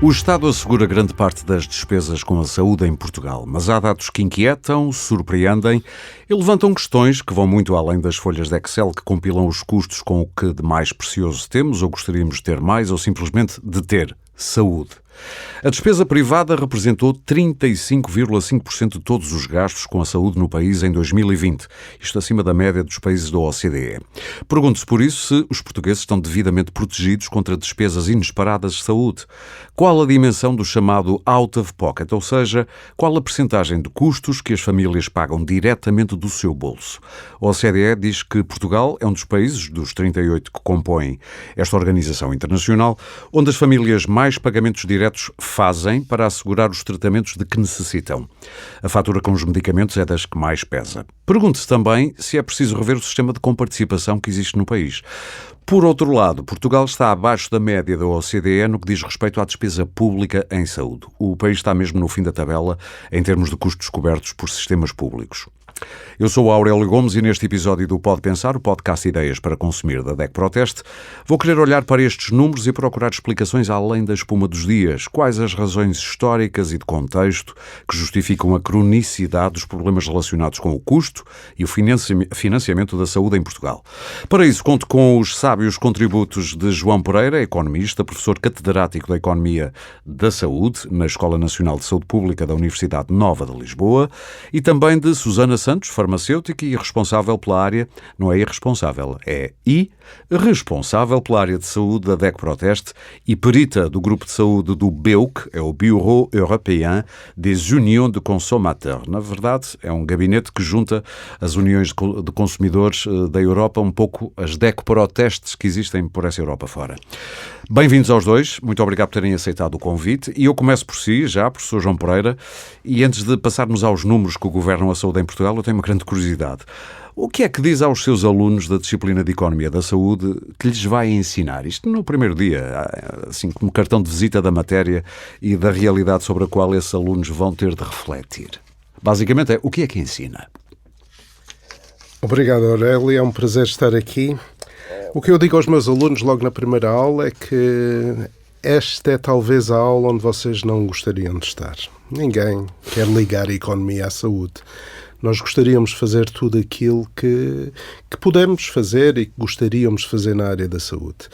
O Estado assegura grande parte das despesas com a saúde em Portugal, mas há dados que inquietam, surpreendem e levantam questões que vão muito além das folhas de Excel que compilam os custos com o que de mais precioso temos ou gostaríamos de ter mais ou simplesmente de ter saúde. A despesa privada representou 35,5% de todos os gastos com a saúde no país em 2020, isto acima da média dos países da OCDE. Pergunto-se por isso se os portugueses estão devidamente protegidos contra despesas inesperadas de saúde. Qual a dimensão do chamado out of pocket, ou seja, qual a percentagem de custos que as famílias pagam diretamente do seu bolso? A OCDE diz que Portugal é um dos países, dos 38 que compõem esta organização internacional, onde as famílias mais pagamentos diretos fazem para assegurar os tratamentos de que necessitam. A fatura com os medicamentos é das que mais pesa. Pergunte-se também se é preciso rever o sistema de comparticipação que existe no país. Por outro lado, Portugal está abaixo da média da OCDE no que diz respeito à despesa pública em saúde. O país está mesmo no fim da tabela em termos de custos cobertos por sistemas públicos. Eu sou o Aurélio Gomes e neste episódio do Pode Pensar, o podcast Ideias para Consumir da DEC Proteste, vou querer olhar para estes números e procurar explicações além da espuma dos dias. Quais as razões históricas e de contexto que justificam a cronicidade dos problemas relacionados com o custo e o financiamento da saúde em Portugal? Para isso, conto com os sábios contributos de João Pereira, economista, professor catedrático da Economia da Saúde na Escola Nacional de Saúde Pública da Universidade Nova de Lisboa, e também de Susana Santos, farmacêutica e responsável pela área, não é irresponsável, é responsável pela área de saúde da DEC Proteste e perita do grupo de saúde do BEUC, é o Bureau Européen des Unions de Consommateurs. Na verdade, é um gabinete que junta as uniões de consumidores da Europa, um pouco as DEC Protestes que existem por essa Europa fora. Bem-vindos aos dois, muito obrigado por terem aceitado o convite e eu começo por si, já, professor João Pereira, e antes de passarmos aos números que governam a saúde em Portugal, eu tenho uma grande curiosidade. O que é que diz aos seus alunos da disciplina de Economia da Saúde que lhes vai ensinar? Isto no primeiro dia, assim como cartão de visita da matéria e da realidade sobre a qual esses alunos vão ter de refletir. Basicamente o que é que ensina? Obrigado, Aurélio, é um prazer estar aqui. O que eu digo aos meus alunos logo na primeira aula é que esta é talvez a aula onde vocês não gostariam de estar. Ninguém quer ligar a economia à saúde. Nós gostaríamos de fazer tudo aquilo que podemos fazer e que gostaríamos de fazer na área da saúde.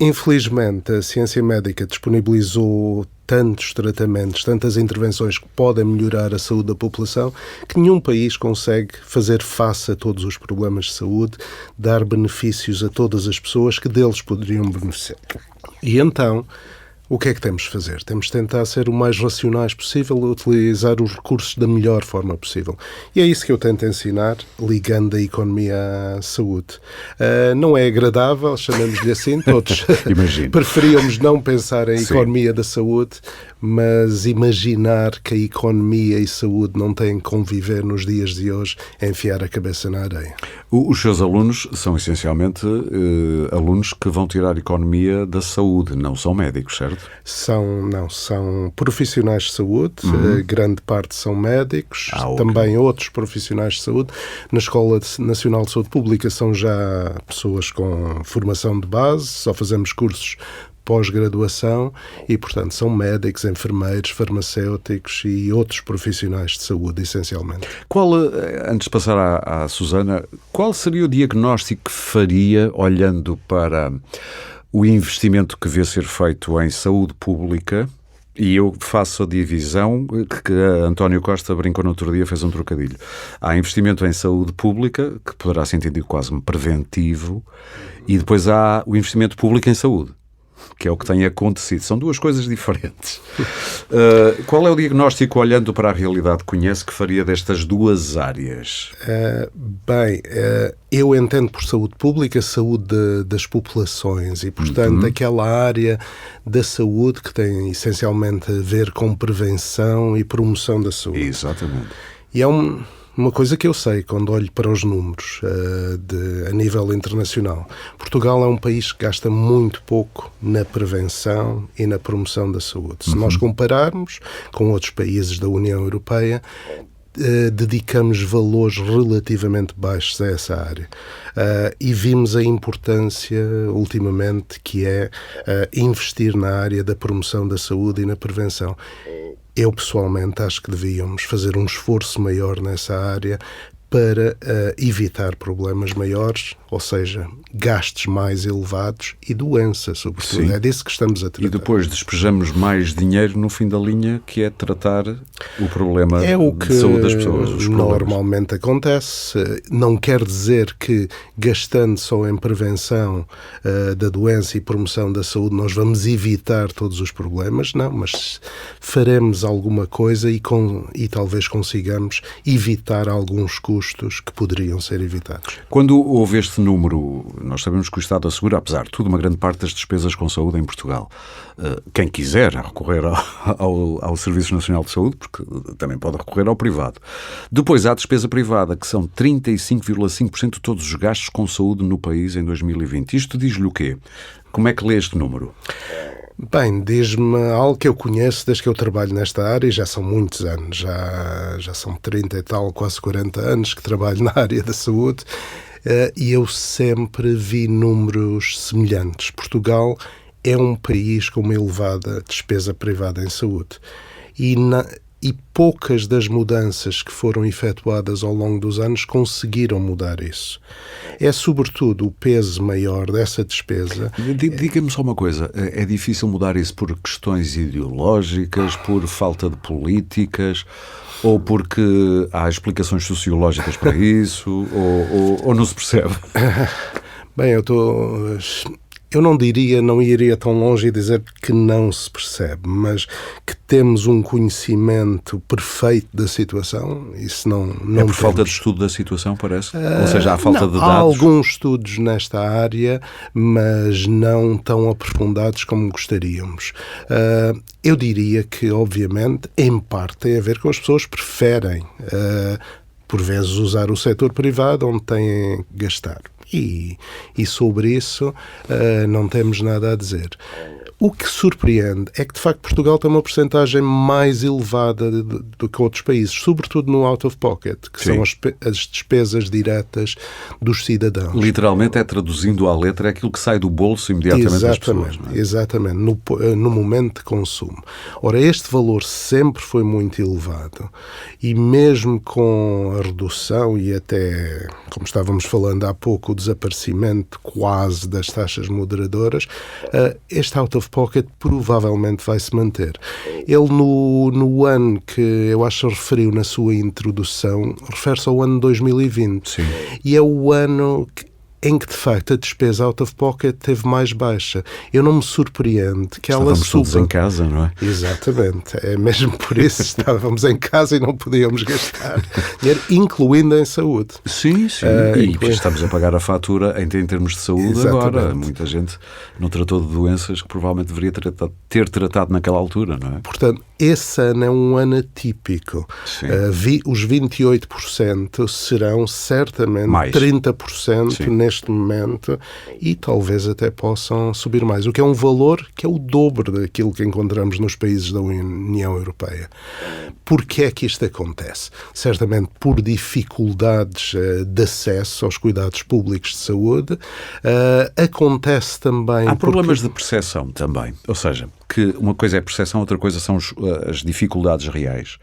Infelizmente, a ciência médica disponibilizou tantos tratamentos, tantas intervenções que podem melhorar a saúde da população, que nenhum país consegue fazer face a todos os problemas de saúde, dar benefícios a todas as pessoas que deles poderiam beneficiar. E então, o que é que temos de fazer? Temos de tentar ser o mais racionais possível e utilizar os recursos da melhor forma possível. E é isso que eu tento ensinar, ligando a economia à saúde. Não é agradável, chamamos-lhe assim, todos preferíamos não pensar em economia da saúde, mas imaginar que a economia e saúde não têm que conviver nos dias de hoje é enfiar a cabeça na areia. Os seus alunos são essencialmente alunos que vão tirar a economia da saúde, não são médicos, certo? São profissionais de saúde, grande parte são médicos, também outros profissionais de saúde. Na Escola Nacional de Saúde Pública são já pessoas com formação de base, só fazemos cursos pós-graduação e, portanto, são médicos, enfermeiros, farmacêuticos e outros profissionais de saúde, essencialmente. Antes de passar à Susana, qual seria o diagnóstico que faria, olhando para o investimento que vê ser feito em saúde pública? E eu faço a divisão que a António Costa brincou no outro dia, fez um trocadilho. Há investimento em saúde pública, que poderá ser entendido quase como preventivo, e depois há o investimento público em saúde, que é o que tem acontecido. São duas coisas diferentes. Qual é o diagnóstico, olhando para a realidade que conhece, que faria destas duas áreas? Eu entendo por saúde pública a saúde das populações e, portanto, aquela área da saúde que tem essencialmente a ver com prevenção e promoção da saúde. Exatamente. E é uma coisa que eu sei quando olho para os números a nível internacional. Portugal é um país que gasta muito pouco na prevenção e na promoção da saúde. Se nós compararmos com outros países da União Europeia, dedicamos valores relativamente baixos a essa área. E vimos a importância, ultimamente, que é investir na área da promoção da saúde e na prevenção. Eu, pessoalmente, acho que devíamos fazer um esforço maior nessa área para evitar problemas maiores, ou seja, gastos mais elevados e doença, sobretudo. Sim. É disso que estamos a tratar. E depois despejamos mais dinheiro no fim da linha, que é tratar o problema de saúde das pessoas. Os normalmente acontece. Não quer dizer que, gastando só em prevenção da doença e promoção da saúde, nós vamos evitar todos os problemas. Não, mas faremos alguma coisa e talvez consigamos evitar alguns custos que poderiam ser evitados. Quando houve este número, nós sabemos que o Estado assegura, apesar de tudo, uma grande parte das despesas com saúde em Portugal. Quem quiser recorrer ao Serviço Nacional de Saúde, porque também pode recorrer ao privado. Depois há a despesa privada, que são 35,5% de todos os gastos com saúde no país em 2020. Isto diz-lhe o quê? Como é que lê este número? Bem, diz-me algo que eu conheço desde que eu trabalho nesta área, e já são muitos anos, já são 30 e tal, quase 40 anos que trabalho na área da saúde, e eu sempre vi números semelhantes. Portugal é um país com uma elevada despesa privada em saúde, e poucas das mudanças que foram efetuadas ao longo dos anos conseguiram mudar isso. É sobretudo o peso maior dessa despesa. Diga-me só uma coisa, é difícil mudar isso por questões ideológicas, por falta de políticas, ou porque há explicações sociológicas para isso, ou não se percebe? Bem, eu não iria tão longe e dizer que não se percebe, mas que temos um conhecimento perfeito da situação, isso não é por falta de estudo da situação, parece? Ou seja, há falta de dados? Há alguns estudos nesta área, mas não tão aprofundados como gostaríamos. Eu diria que, obviamente, em parte tem a ver com as pessoas que preferem, por vezes, usar o setor privado onde têm que gastar. E sobre isso não temos nada a dizer. O que surpreende é que, de facto, Portugal tem uma percentagem mais elevada do que outros países, sobretudo no out-of-pocket, que Sim. são as despesas diretas dos cidadãos. Literalmente, traduzindo à letra, é aquilo que sai do bolso imediatamente das pessoas. Não é? Exatamente, no momento de consumo. Ora, este valor sempre foi muito elevado, e mesmo com a redução e até, como estávamos falando há pouco, o desaparecimento quase das taxas moderadoras, este out-of-pocket provavelmente vai se manter. Ele, no ano que eu acho que referiu na sua introdução, refere-se ao ano 2020. Sim. E é o ano em que, de facto, a despesa out-of-pocket teve mais baixa. Eu não me surpreende que ela suba. Estávamos todos em casa, não é? Exatamente. É mesmo por isso que estávamos em casa e não podíamos gastar dinheiro, incluindo em saúde. Sim. E estamos a pagar a fatura em termos de saúde. Exatamente. Agora. Muita gente não tratou de doenças que provavelmente deveria ter tratado naquela altura, não é? Portanto, esse ano é um ano atípico. Os 28% serão certamente mais. 30% Sim. Neste momento, e talvez até possam subir mais, o que é um valor que é o dobro daquilo que encontramos nos países da União Europeia. Porquê é que isto acontece? Certamente por dificuldades de acesso aos cuidados públicos de saúde. Acontece também... Há problemas de percepção também, ou seja, que uma coisa é percepção, outra coisa são as dificuldades reais.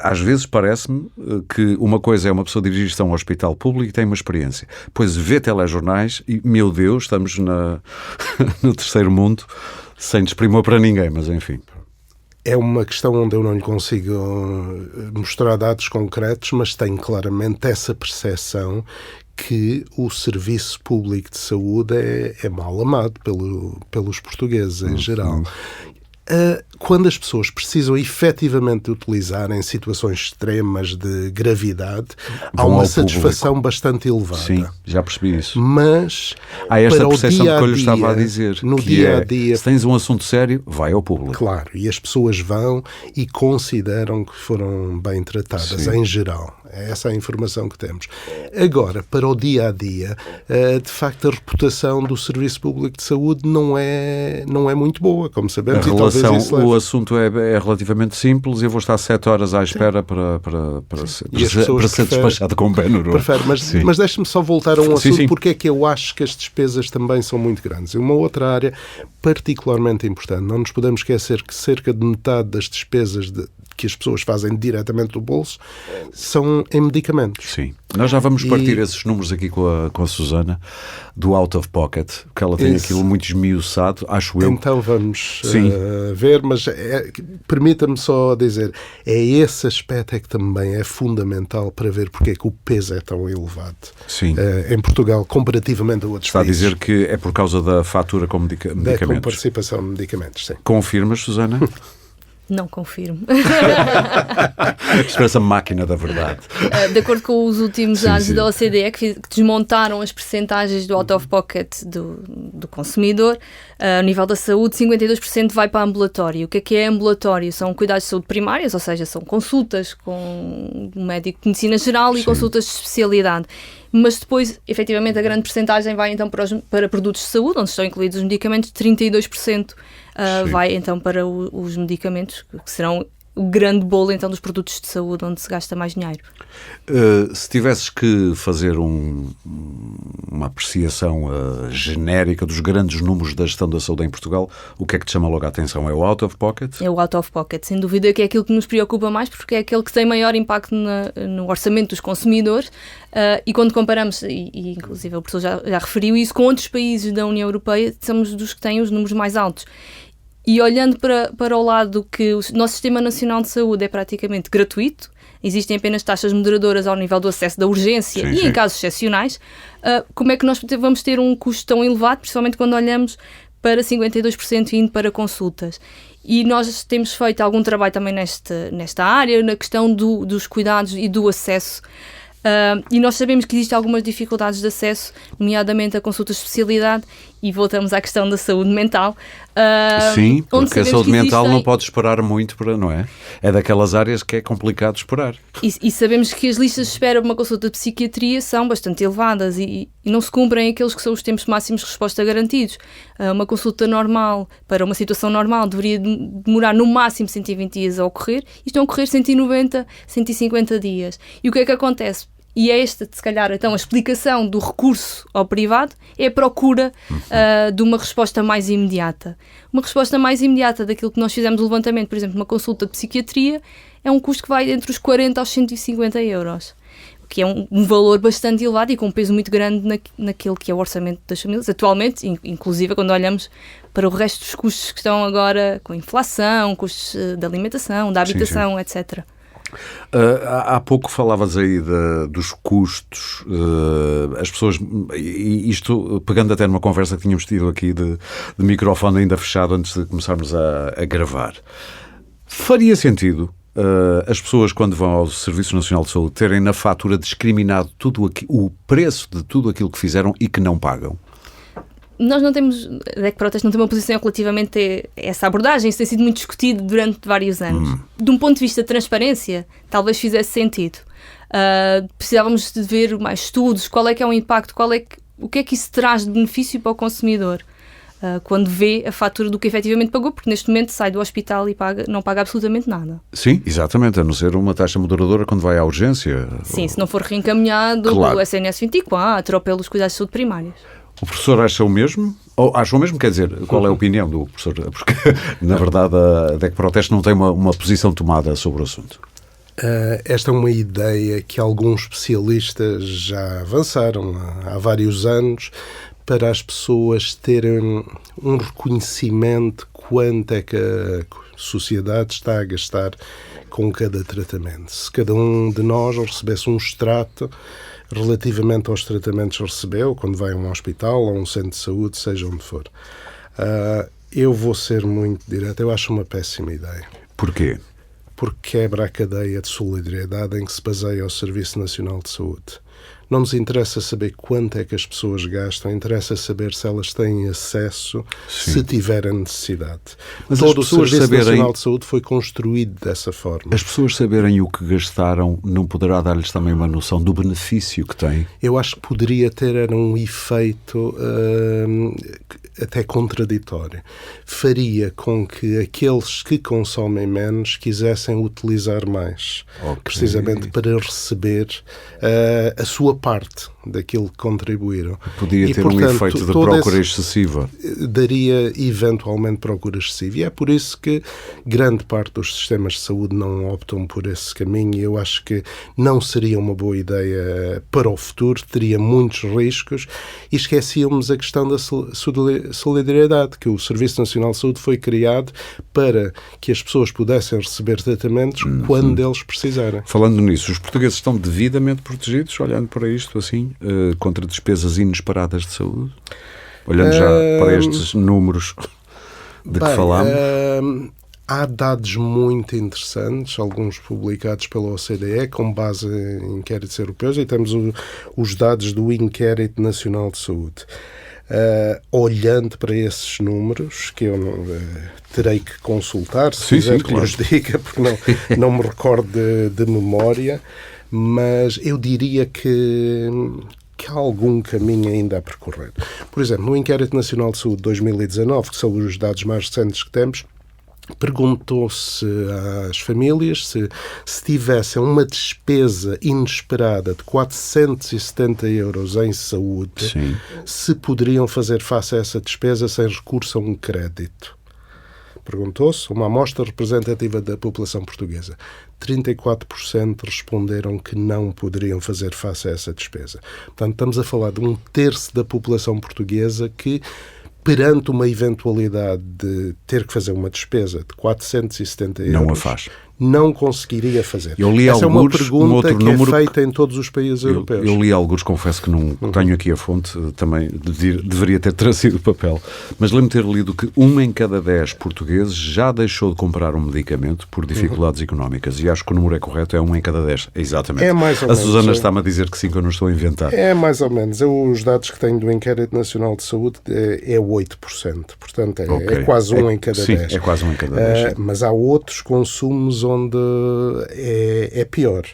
Às vezes parece-me que uma coisa é uma pessoa dirigir-se a um hospital público e tem uma experiência. Depois vê telejornais e, meu Deus, estamos no terceiro mundo, sem desprimor para ninguém, mas enfim. É uma questão onde eu não lhe consigo mostrar dados concretos, mas tenho claramente essa percepção que o serviço público de saúde é mal amado pelos portugueses em geral. Quando as pessoas precisam efetivamente de utilizar em situações extremas de gravidade, há uma satisfação bastante elevada. Sim, já percebi isso. Mas há esta percepção que eu lhe estava a dizer. No dia-a-dia, se tens um assunto sério, vai ao público. Claro, e as pessoas vão e consideram que foram bem tratadas, Sim. Em geral. É essa a informação que temos. Agora, para o dia-a-dia, de facto, a reputação do Serviço Público de Saúde não é muito boa, como sabemos. A relação, o assunto é relativamente simples, eu vou estar 7 horas à espera para ser despachado com Benuro. Mas deixe-me só voltar a um assunto, porque é que eu acho que as despesas também são muito grandes. E uma outra área particularmente importante, não nos podemos esquecer que cerca de metade das despesas que as pessoas fazem diretamente do bolso são em medicamentos. Sim. Nós já vamos partir esses números aqui com a Susana, do out of pocket, porque ela tem aquilo muito esmiuçado, acho eu. Então vamos ver, mas permita-me só dizer, esse aspecto é que também é fundamental para ver porque é que o peso é tão elevado em Portugal, comparativamente a outros países. Está a dizer que é por causa da fatura com medicamentos? Da comparticipação de medicamentos, sim. Confirmas, Susana? Não confirmo. Espera-se a máquina da verdade. De acordo com os últimos dados da OCDE, que desmontaram as percentagens do out-of-pocket do consumidor, a nível da saúde, 52% vai para ambulatório. O que é ambulatório? São cuidados de saúde primários, ou seja, são consultas com um médico de medicina geral e consultas de especialidade. Mas depois, efetivamente, a grande percentagem vai então para produtos de saúde, onde estão incluídos os medicamentos, 32% vai então para os medicamentos, que serão o grande bolo então dos produtos de saúde, onde se gasta mais dinheiro. Se tivesses que fazer uma apreciação genérica dos grandes números da gestão da saúde em Portugal, o que é que te chama logo a atenção? É o out of pocket? É o out of pocket, sem dúvida, que é aquilo que nos preocupa mais, porque é aquele que tem maior impacto no orçamento dos consumidores, e quando comparamos, e inclusive o professor já referiu isso, com outros países da União Europeia, somos dos que têm os números mais altos. E olhando para o lado que o nosso Sistema Nacional de Saúde é praticamente gratuito, existem apenas taxas moderadoras ao nível do acesso da urgência em casos excepcionais, como é que nós vamos ter um custo tão elevado, principalmente quando olhamos para 52% indo para consultas? E nós temos feito algum trabalho também nesta área, na questão dos cuidados e do acesso. E nós sabemos que existem algumas dificuldades de acesso, nomeadamente a consultas de especialidade, e voltamos à questão da saúde mental. Sim, porque a saúde mental não pode esperar muito, não é? É daquelas áreas que é complicado esperar. E sabemos que as listas de espera para uma consulta de psiquiatria são bastante elevadas e não se cumprem aqueles que são os tempos máximos de resposta garantidos. Uma consulta normal, para uma situação normal, deveria demorar no máximo 120 dias a ocorrer, e estão a ocorrer 190, 150 dias. E o que é que acontece? E é esta, se calhar, então, a explicação do recurso ao privado é a procura de uma resposta mais imediata. Uma resposta mais imediata daquilo que nós fizemos o levantamento, por exemplo, uma consulta de psiquiatria, é um custo que vai entre os 40 aos 150 euros, o que é um valor bastante elevado e com um peso muito grande naquele que é o orçamento das famílias. Atualmente, inclusive, quando olhamos para o resto dos custos que estão agora com a inflação, custos da alimentação, da habitação, etc. Há pouco falavas aí dos custos, as pessoas, isto pegando até numa conversa que tínhamos tido aqui de microfone ainda fechado antes de começarmos a gravar. Faria sentido as pessoas, quando vão ao Serviço Nacional de Saúde, terem na fatura discriminado o preço de tudo aquilo que fizeram e que não pagam? Nós não temos, a DEC Proteste não tem uma posição relativamente a essa abordagem, isso tem sido muito discutido durante vários anos. De um ponto de vista de transparência, talvez fizesse sentido. Precisávamos de ver mais estudos, qual é que é o impacto, o que é que isso traz de benefício para o consumidor, quando vê a fatura do que efetivamente pagou, porque neste momento sai do hospital e não paga absolutamente nada. Sim, exatamente, a não ser uma taxa moderadora quando vai à urgência. Sim, se não for reencaminhado pelo SNS 24 ou pelos cuidados de saúde primários. O professor acha o mesmo? Ou acha o mesmo? Quer dizer, qual é a opinião do professor? Porque, na verdade, a DEC Proteste não tem uma posição tomada sobre o assunto. Esta é uma ideia que alguns especialistas já avançaram há vários anos para as pessoas terem um reconhecimento quanto é que a sociedade está a gastar com cada tratamento. Se cada um de nós recebesse um extrato relativamente aos tratamentos que recebeu, quando vai a um hospital ou a um centro de saúde, seja onde for. Eu vou ser muito direto, eu acho uma péssima ideia. Porquê? Porque quebra a cadeia de solidariedade em que se baseia o Serviço Nacional de Saúde. Não nos interessa saber quanto é que as pessoas gastam, interessa saber se elas têm acesso, se tiverem necessidade. Mas todo as pessoas o Serviço saberem... Nacional de Saúde foi construído dessa forma. As pessoas saberem o que gastaram não poderá dar-lhes também uma noção do benefício que têm? Eu acho que poderia ter um efeito até contraditório. Faria com que aqueles que consomem menos quisessem utilizar mais, precisamente para receber a sua parte daquilo que contribuíram. Podia ter um efeito de procura excessiva. Daria eventualmente procura excessiva. E é por isso que grande parte dos sistemas de saúde não optam por esse caminho, e eu acho que não seria uma boa ideia para o futuro, teria muitos riscos, e esquecíamos a questão da solidariedade, que o Serviço Nacional de Saúde foi criado para que as pessoas pudessem receber tratamentos quando eles precisarem. Falando nisso, os portugueses estão devidamente protegidos, olhando para isto assim, contra despesas inesperadas de saúde? Olhando já para estes números de que falamos? Há dados muito interessantes, alguns publicados pela OCDE, com base em inquéritos europeus, e temos os dados do Inquérito Nacional de Saúde. Olhando para esses números, que eu terei que consultar, se quiser que os diga, porque não me recordo de memória, mas eu diria que há algum caminho ainda a percorrer. Por exemplo, no Inquérito Nacional de Saúde de 2019, que são os dados mais recentes que temos, perguntou-se às famílias se tivessem uma despesa inesperada de 470 euros em saúde, se poderiam fazer face a essa despesa sem recurso a um crédito. Perguntou-se, uma amostra representativa da população portuguesa. 34% responderam que não poderiam fazer face a essa despesa. Portanto, estamos a falar de um terço da população portuguesa que, perante uma eventualidade de ter que fazer uma despesa de 470 euros, não a faz. Não conseguiria fazer. Eu li Essa alguns, é uma pergunta que número, é feita em todos os países europeus. Eu li alguns, confesso que não tenho aqui a fonte, também deveria ter trazido o papel, mas lembro-me ter lido que 1 em cada 10 portugueses já deixou de comprar um medicamento por dificuldades económicas, e acho que o número é correto, é 1 em cada 10. Exatamente. É mais ou menos. A Susana está-me a dizer que sim, que eu não estou a inventar. É mais ou menos. Os dados que tenho do Inquérito Nacional de Saúde é 8%. Portanto, é quase 1 em cada 10. É quase 1 em cada 10. Mas há outros consumos onde é pior.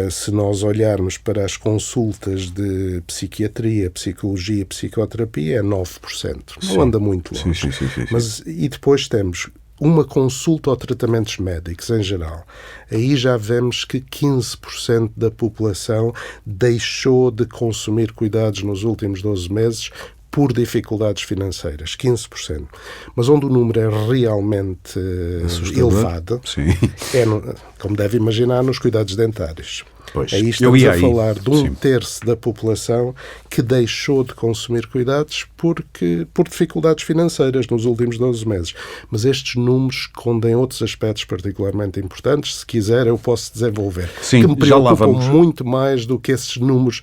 Se nós olharmos para as consultas de psiquiatria, psicologia, psicoterapia, é 9%. Não anda muito longe. Sim. Mas, e depois temos uma consulta ou tratamentos médicos em geral. Aí já vemos que 15% da população deixou de consumir cuidados nos últimos 12 meses por dificuldades financeiras, 15%. Mas onde o número é realmente elevado, como deve imaginar, nos cuidados dentários. Pois. Aí estamos a falar de um terço da população que deixou de consumir cuidados por dificuldades financeiras nos últimos 12 meses. Mas estes números escondem outros aspectos particularmente importantes. Se quiser, eu posso desenvolver. Sim, que me preocupam muito mais do que esses números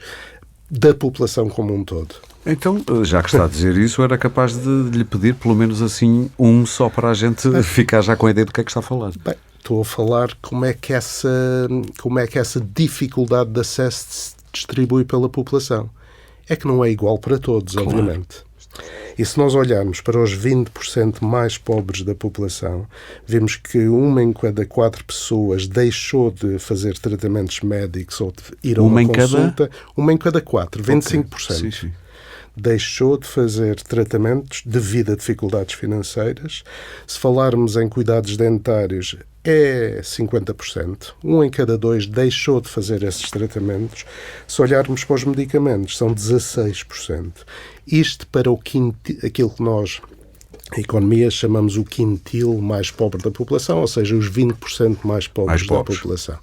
da população como um todo. Então, já que está a dizer isso, era capaz de lhe pedir pelo menos assim só para a gente ficar já com a ideia do que é que está a falar. Bem, estou a falar como é que essa dificuldade de acesso se distribui pela população. É que não é igual para todos, obviamente. E se nós olharmos para os 20% mais pobres da população, vemos que 1 em cada 4 pessoas deixou de fazer tratamentos médicos ou de ir a uma consulta. 1 em cada 4, 25%. Sim. Deixou de fazer tratamentos devido a dificuldades financeiras. Se falarmos em cuidados dentários, é 50%. 1 em cada 2 deixou de fazer esses tratamentos. Se olharmos para os medicamentos, são 16%. Isto para aquilo que nós, a economia, chamamos o quintil mais pobre da população, ou seja, os 20% mais pobres da população.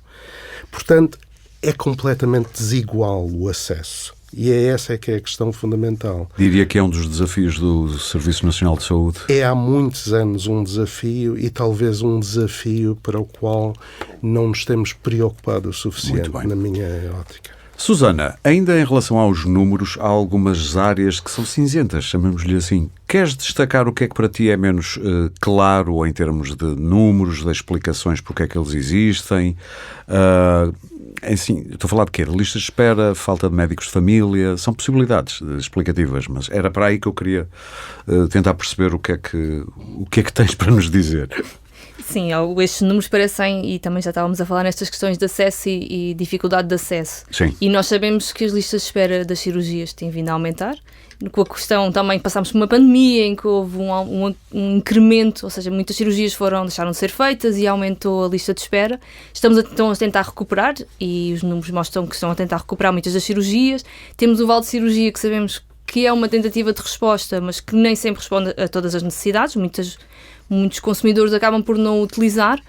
Portanto, é completamente desigual o acesso. E essa que é a questão fundamental. Diria que é um dos desafios do Serviço Nacional de Saúde. É há muitos anos um desafio, e talvez um desafio para o qual não nos temos preocupado o suficiente, na minha ótica. Susana, ainda em relação aos números, há algumas áreas que são cinzentas, chamemos-lhe assim. Queres destacar o que é que para ti é menos claro em termos de números, de explicações porque é que eles existem? Assim, estou a falar de quê? De listas de espera, falta de médicos de família, são possibilidades explicativas, mas era para aí que eu queria tentar perceber o que é que tens para nos dizer. Sim, estes números parecem, e também já estávamos a falar nestas questões de acesso e dificuldade de acesso. Sim. E nós sabemos que as listas de espera das cirurgias têm vindo a aumentar. Com a questão também passámos por uma pandemia em que houve um incremento, ou seja, muitas cirurgias deixaram de ser feitas e aumentou a lista de espera. Estamos a tentar recuperar e os números mostram que estão a tentar recuperar muitas das cirurgias. Temos o vale de cirurgia que sabemos que é uma tentativa de resposta, mas que nem sempre responde a todas as necessidades. Muitos consumidores acabam por não utilizar,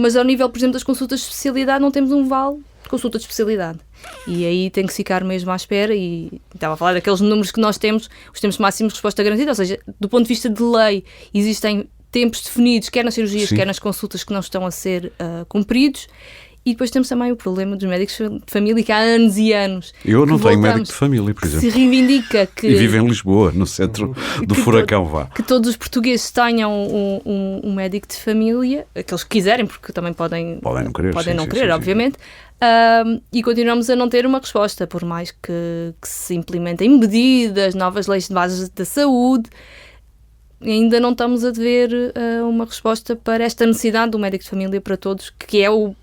mas ao nível, por exemplo, das consultas de especialidade não temos um vale de consulta de especialidade. E aí tem que ficar mesmo à espera e estava a falar daqueles números que nós temos, os tempos máximos de resposta garantida, ou seja, do ponto de vista de lei, existem tempos definidos, quer nas cirurgias, quer nas consultas, que não estão a ser cumpridos. E depois temos também o problema dos médicos de família, que há anos e anos... Eu não tenho médico de família, por exemplo. Se reivindica que... E vive em Lisboa, no centro do furacão, vá. Que todos os portugueses tenham um médico de família, aqueles que quiserem, porque também podem não querer, obviamente. E continuamos a não ter uma resposta, por mais que se implementem medidas, novas leis de base da saúde... Ainda não estamos a ver uma resposta para esta necessidade do médico de família para todos, que é o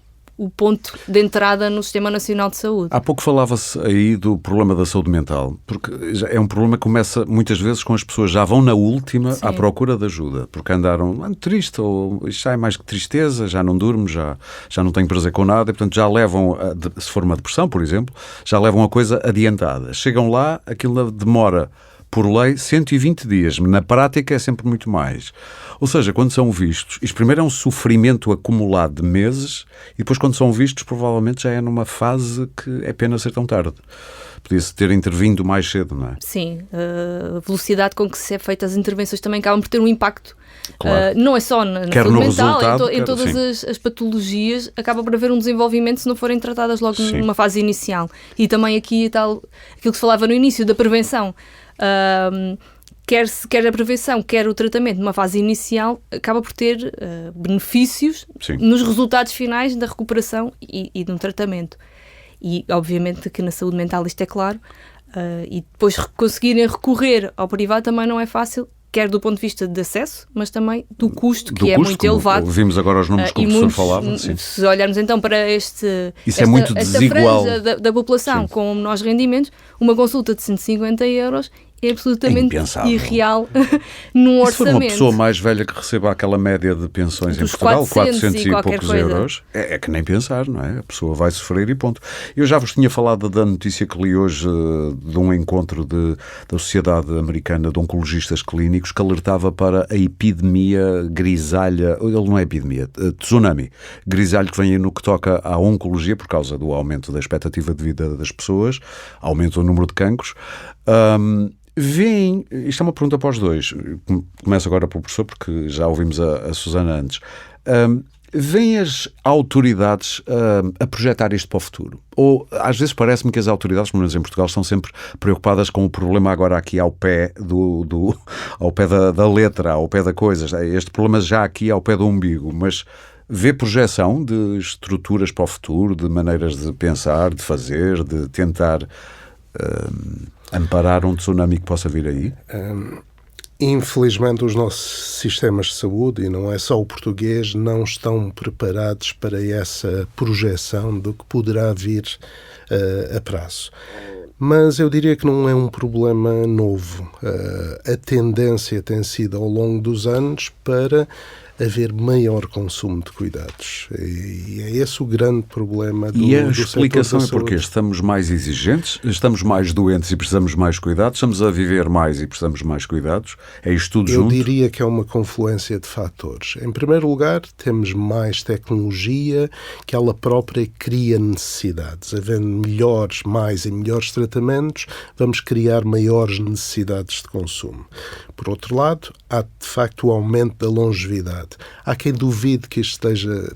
ponto de entrada no Sistema Nacional de Saúde. Há pouco falava-se aí do problema da saúde mental, porque é um problema que começa muitas vezes com as pessoas já vão na última à procura de ajuda, porque andaram triste, ou isto já é mais que tristeza, já não durmo, já não tenho prazer com nada, e portanto já levam, se for uma depressão, por exemplo, já levam a coisa adiantada. Chegam lá, aquilo demora, por lei, 120 dias. Na prática é sempre muito mais. Ou seja, quando são vistos, isto primeiro é um sofrimento acumulado de meses e depois quando são vistos provavelmente já é numa fase que é pena ser tão tarde. Podia-se ter intervindo mais cedo, não é? Sim, a velocidade com que se é feitas as intervenções também acabam por ter um impacto. Claro. Não é só na saúde mental, em todas as patologias acaba por haver um desenvolvimento se não forem tratadas logo numa fase inicial. E também aqui aquilo que se falava no início da prevenção. Quer a prevenção, quer o tratamento numa fase inicial, acaba por ter benefícios nos resultados finais da recuperação e do tratamento. E, obviamente, que na saúde mental isto é claro. E depois conseguirem recorrer ao privado também não é fácil, quer do ponto de vista de acesso, mas também do custo, que é muito elevado. Vimos agora os números que o professor falava. Se olharmos então para esta muito desigual. franja da população com menores rendimentos, uma consulta de 150 euros é absolutamente irreal num orçamento. Se for uma pessoa mais velha que receba aquela média de pensões em Portugal, 400 e poucos euros, é que nem pensar, não é? A pessoa vai sofrer e ponto. Eu já vos tinha falado da notícia que li hoje de um encontro da Sociedade Americana de Oncologistas Clínicos que alertava para a epidemia grisalha, ele não é epidemia, tsunami, grisalho que vem aí no que toca à oncologia por causa do aumento da expectativa de vida das pessoas, aumento do número de cancros. Isto é uma pergunta para os dois, começo agora pelo professor porque já ouvimos a Susana antes. Vêm as autoridades a projetar isto para o futuro? Ou às vezes parece-me que as autoridades, pelo menos em Portugal, estão sempre preocupadas com o problema agora aqui ao pé ao pé da letra, ao pé da coisa. Este problema já aqui ao pé do umbigo, mas vê projeção de estruturas para o futuro, de maneiras de pensar, de fazer, de tentar amparar um tsunami que possa vir aí? Infelizmente, os nossos sistemas de saúde, e não é só o português, não estão preparados para essa projeção do que poderá vir a prazo. Mas eu diria que não é um problema novo. A tendência tem sido, ao longo dos anos, para haver maior consumo de cuidados. E é esse o grande problema do setor da saúde. E a explicação é porque estamos mais exigentes, estamos mais doentes e precisamos mais cuidados, estamos a viver mais e precisamos mais cuidados? É isto tudo junto? Eu diria que é uma confluência de fatores. Em primeiro lugar, temos mais tecnologia, que ela própria cria necessidades. Havendo mais e melhores tratamentos, vamos criar maiores necessidades de consumo. Por outro lado, há de facto o aumento da longevidade. verdade. Há quem duvide que isto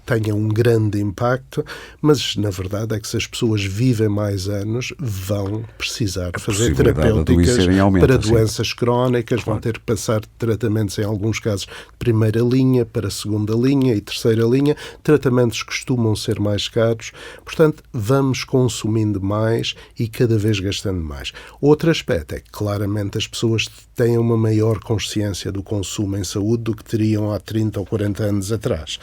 tenha um grande impacto, mas na verdade é que se as pessoas vivem mais anos, vão precisar fazer terapêuticas para doenças crónicas, vão ter que passar tratamentos, em alguns casos, de primeira linha para segunda linha e terceira linha. Tratamentos costumam ser mais caros, portanto, vamos consumindo mais e cada vez gastando mais. Outro aspecto é que, claramente, as pessoas têm uma maior consciência do consumo em saúde do que teriam há 30 ou 40 anos atrás.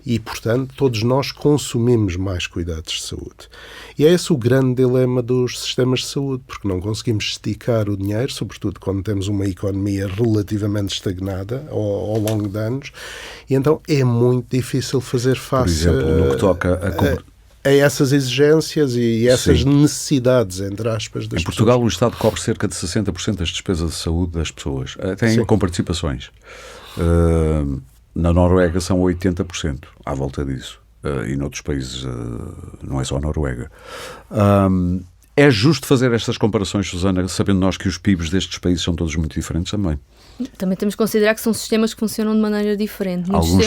E, portanto, todos nós consumimos mais cuidados de saúde. E é esse o grande dilema dos sistemas de saúde, porque não conseguimos esticar o dinheiro, sobretudo quando temos uma economia relativamente estagnada ao longo de anos, e então é muito difícil fazer face, por exemplo, no que toca a essas exigências e essas necessidades, entre aspas, das pessoas. Em Portugal, o Estado cobre cerca de 60% das despesas de saúde das pessoas, até com participações. Na Noruega são 80%, à volta disso. E noutros países, não é só a Noruega. É justo fazer estas comparações, Susana, sabendo nós que os PIBs destes países são todos muito diferentes também? Também temos que considerar que são sistemas que funcionam de maneira diferente. Alguns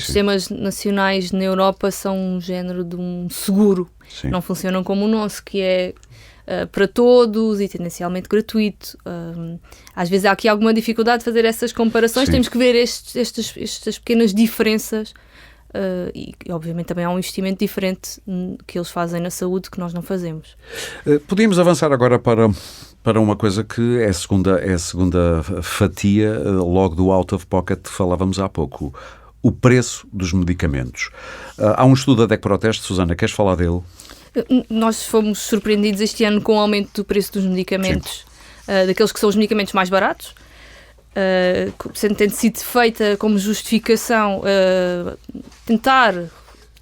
sistemas nacionais na Europa são um género de um seguro. Sim. Não funcionam como o nosso, que é para todos e tendencialmente gratuito. Às vezes há aqui alguma dificuldade de fazer essas comparações. Temos que ver estas pequenas diferenças. E obviamente também há um investimento diferente que eles fazem na saúde que nós não fazemos. Podíamos avançar agora para uma coisa que é a segunda fatia, logo do out of pocket que falávamos há pouco, o preço dos medicamentos. Há um estudo da DEC Proteste, Susana, queres falar dele? Nós fomos surpreendidos este ano com o aumento do preço dos medicamentos, daqueles que são os medicamentos mais baratos. Tendo sido feita como justificação tentar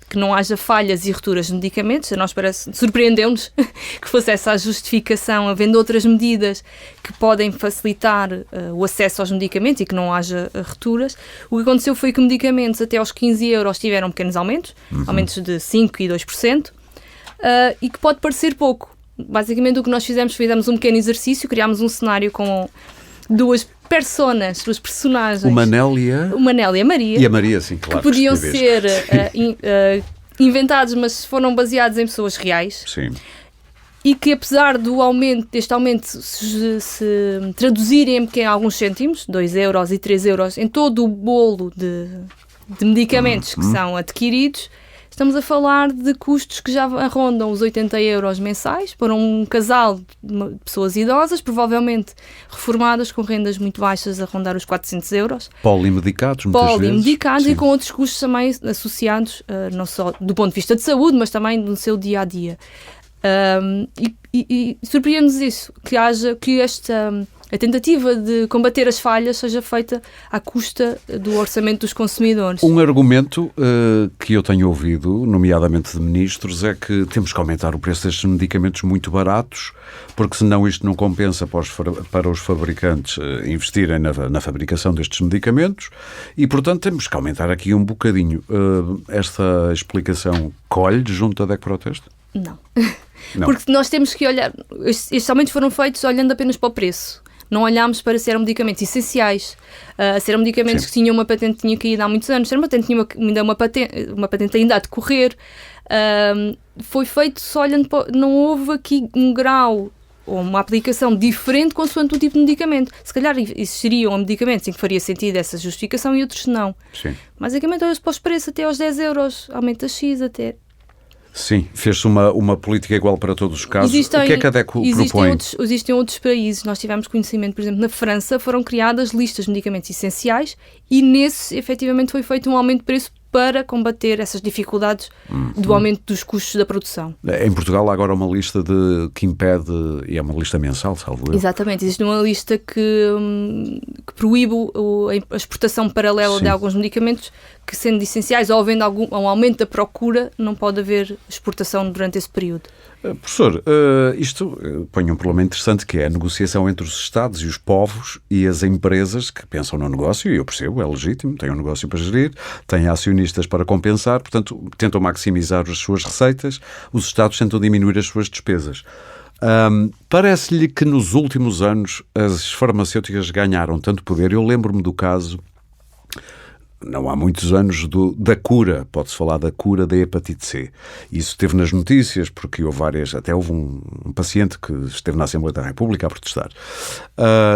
que não haja falhas e rupturas de medicamentos. A nós surpreendeu-nos que fosse essa a justificação, havendo outras medidas que podem facilitar o acesso aos medicamentos e que não haja rupturas. O que aconteceu foi que medicamentos até aos 15 euros tiveram pequenos aumentos, aumentos de 5% e 2%, e que pode parecer pouco. Basicamente o que nós fizemos um pequeno exercício, criámos um cenário com duas personagens. O Manel e a Maria. E a Maria, sim, claro. Que podiam ser inventados, mas foram baseados em pessoas reais. Sim. E que, apesar deste aumento se traduzirem em alguns cêntimos, 2 euros e 3 euros, em todo o bolo de medicamentos que são adquiridos, estamos a falar de custos que já rondam os 80 euros mensais para um casal de pessoas idosas, provavelmente reformadas, com rendas muito baixas, a rondar os 400 euros. Polimedicados, muitas vezes. E com outros custos também associados, não só do ponto de vista de saúde, mas também no seu dia-a-dia. E surpreende-nos isso, que a tentativa de combater as falhas seja feita à custa do orçamento dos consumidores. Um argumento que eu tenho ouvido, nomeadamente de ministros, é que temos que aumentar o preço destes medicamentos muito baratos, porque senão isto não compensa para os fabricantes investirem na fabricação destes medicamentos e, portanto, temos que aumentar aqui um bocadinho. Esta explicação colhe junto à DEC Proteste? Não. Porque nós temos que olhar... Estes aumentos foram feitos olhando apenas para o preço. Não olhámos para se eram medicamentos essenciais, se eram medicamentos que tinham uma patente que tinha caído há muitos anos, se era uma patente, tinha ainda uma patente ainda a decorrer. Foi feito só olhando para... Não houve aqui um grau ou uma aplicação diferente consoante o tipo de medicamento. Se calhar existiriam medicamentos em que faria sentido essa justificação e outros não. Sim. Basicamente, olha-se para os preços até aos 10 euros, aumenta X até... Sim, fez-se uma política igual para todos os casos. O que é que a DEC propõe? Existem outros países, nós tivemos conhecimento, por exemplo, na França foram criadas listas de medicamentos essenciais e nesses, efetivamente, foi feito um aumento de preço para combater essas dificuldades do aumento dos custos da produção. Em Portugal há agora uma lista que impede, e é uma lista mensal, salvo eu. Exatamente, existe uma lista que proíbe a exportação paralela de alguns medicamentos que, sendo essenciais ou havendo um aumento da procura, não pode haver exportação durante esse período. Professor, isto põe um problema interessante, que é a negociação entre os Estados e os povos e as empresas que pensam no negócio, e eu percebo, é legítimo, têm um negócio para gerir, têm acionistas para compensar, portanto, tentam maximizar as suas receitas, os Estados tentam diminuir as suas despesas. Parece-lhe que nos últimos anos as farmacêuticas ganharam tanto poder. Eu lembro-me do caso não há muitos anos, da cura, pode-se falar da cura da hepatite C. Isso esteve nas notícias, porque até houve um paciente que esteve na Assembleia da República a protestar.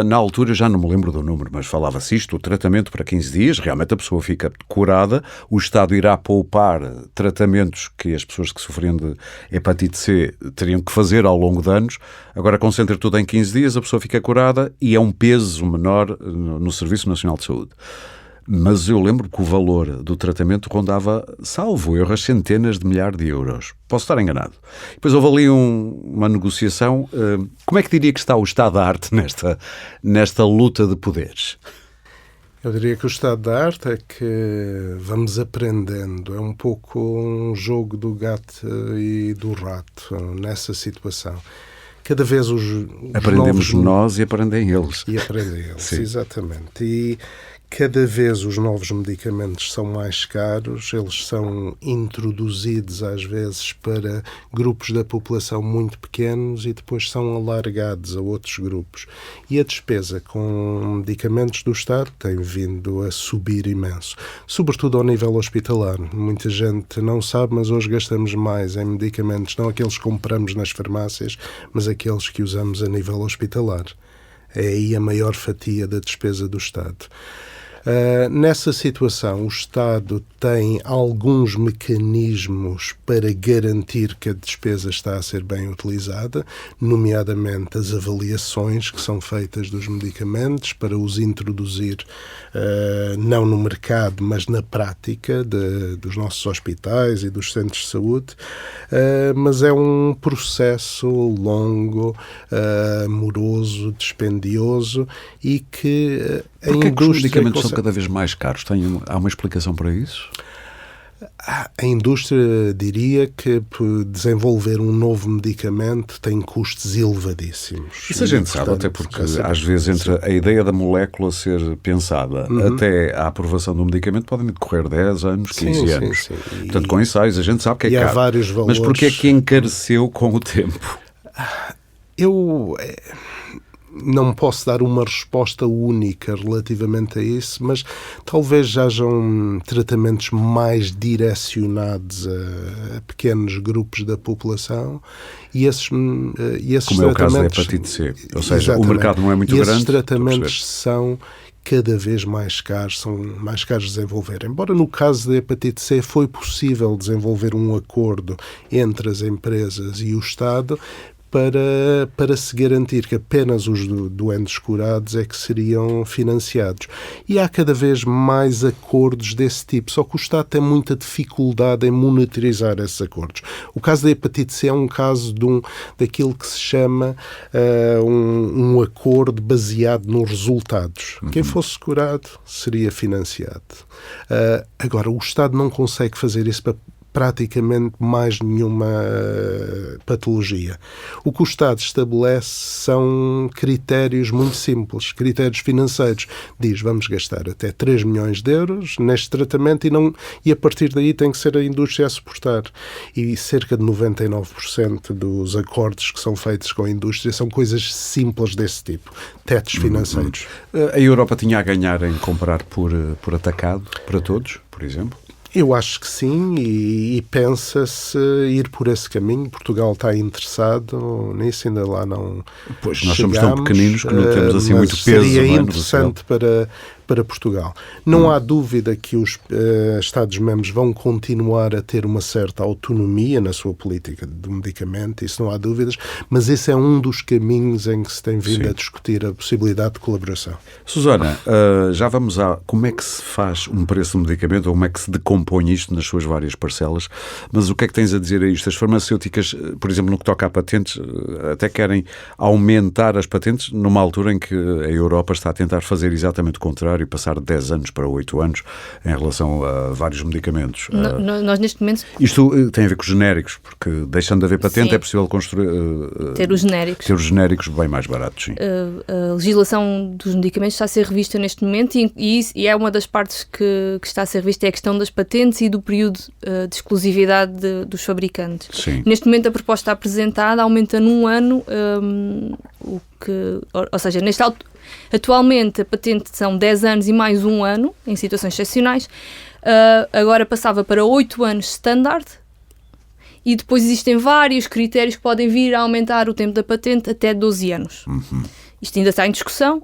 Na altura, já não me lembro do número, mas falava-se isto, o tratamento para 15 dias, realmente a pessoa fica curada, o Estado irá poupar tratamentos que as pessoas que sofriam de hepatite C teriam que fazer ao longo de anos, agora concentra tudo em 15 dias, a pessoa fica curada e é um peso menor no Serviço Nacional de Saúde. Mas eu lembro que o valor do tratamento rondava, salvo erro, centenas de milhares de euros. Posso estar enganado. Depois houve ali uma negociação. Como é que diria que está o estado da arte nesta luta de poderes? Eu diria que o estado da arte é que vamos aprendendo. É um pouco um jogo do gato e do rato nessa situação. Cada vez os aprendemos novos... nós e aprendem eles. E aprendem eles, Sim. Exatamente. E cada vez os novos medicamentos são mais caros, eles são introduzidos às vezes para grupos da população muito pequenos e depois são alargados a outros grupos. E a despesa com medicamentos do Estado tem vindo a subir imenso, sobretudo ao nível hospitalar. Muita gente não sabe, mas hoje gastamos mais em medicamentos, não aqueles que compramos nas farmácias, mas aqueles que usamos a nível hospitalar. É aí a maior fatia da despesa do Estado. Nessa situação, o Estado tem alguns mecanismos para garantir que a despesa está a ser bem utilizada, nomeadamente as avaliações que são feitas dos medicamentos para os introduzir não no mercado, mas na prática dos nossos hospitais e dos centros de saúde, mas é um processo longo, moroso, dispendioso e que a Porquê que os indústria medicamentos são cada vez mais caros? Há uma explicação para isso? A indústria diria que desenvolver um novo medicamento tem custos elevadíssimos. Isso a gente sabe, até porque às vezes entre a ideia da molécula ser pensada até a aprovação do medicamento podem decorrer 10 anos, 15 anos. Sim. Portanto, com ensaios a gente sabe que é caro. Há vários valores. Mas porquê é que encareceu com o tempo? Eu não posso dar uma resposta única relativamente a isso, mas talvez hajam tratamentos mais direcionados a pequenos grupos da população e esses como tratamentos... é o caso da hepatite C. Ou seja, Exatamente. o mercado não é muito grande. Esses tratamentos são cada vez mais caros, são mais caros de desenvolver. Embora no caso da hepatite C foi possível desenvolver um acordo entre as empresas e o Estado para se garantir que apenas os doentes curados é que seriam financiados. E há cada vez mais acordos desse tipo, só que o Estado tem muita dificuldade em monitorizar esses acordos. O caso da hepatite C é um caso daquilo que se chama um acordo baseado nos resultados. Quem fosse curado seria financiado. Agora, o Estado não consegue fazer isso para praticamente mais nenhuma patologia. O que o Estado estabelece são critérios muito simples, critérios financeiros. Diz, vamos gastar até 3 milhões de euros neste tratamento e a partir daí tem que ser a indústria a suportar. E cerca de 99% dos acordos que são feitos com a indústria são coisas simples desse tipo, tetos financeiros. A Europa tinha a ganhar em comprar por atacado para todos, por exemplo? Eu acho que sim, e pensa-se ir por esse caminho. Portugal está interessado nisso, ainda lá não. Pois, nós somos tão pequeninos que não temos assim muito peso. Seria interessante para Portugal. Não há dúvida que os Estados-membros vão continuar a ter uma certa autonomia na sua política do medicamento, isso não há dúvidas, mas esse é um dos caminhos em que se tem vindo a discutir a possibilidade de colaboração. Susana, já vamos a como é que se faz um preço de medicamento, ou como é que se decompõe isto nas suas várias parcelas, mas o que é que tens a dizer a isto? As farmacêuticas, por exemplo, no que toca a patentes, até querem aumentar as patentes numa altura em que a Europa está a tentar fazer exatamente o contrário e passar de 10 anos para 8 anos em relação a vários medicamentos. Nós neste momento... Isto tem a ver com os genéricos, porque deixando de haver patente Sim. é possível construir... ter os genéricos. Ter os genéricos bem mais baratos, sim. A legislação dos medicamentos está a ser revista neste momento e é uma das partes que está a ser revista, é a questão das patentes e do período de exclusividade dos fabricantes. Sim. Neste momento a proposta apresentada aumenta num ano ou seja, Atualmente a patente são 10 anos e mais 1 ano, em situações excepcionais. Agora passava para 8 anos standard, e depois existem vários critérios que podem vir a aumentar o tempo da patente até 12 anos. Isto ainda está em discussão,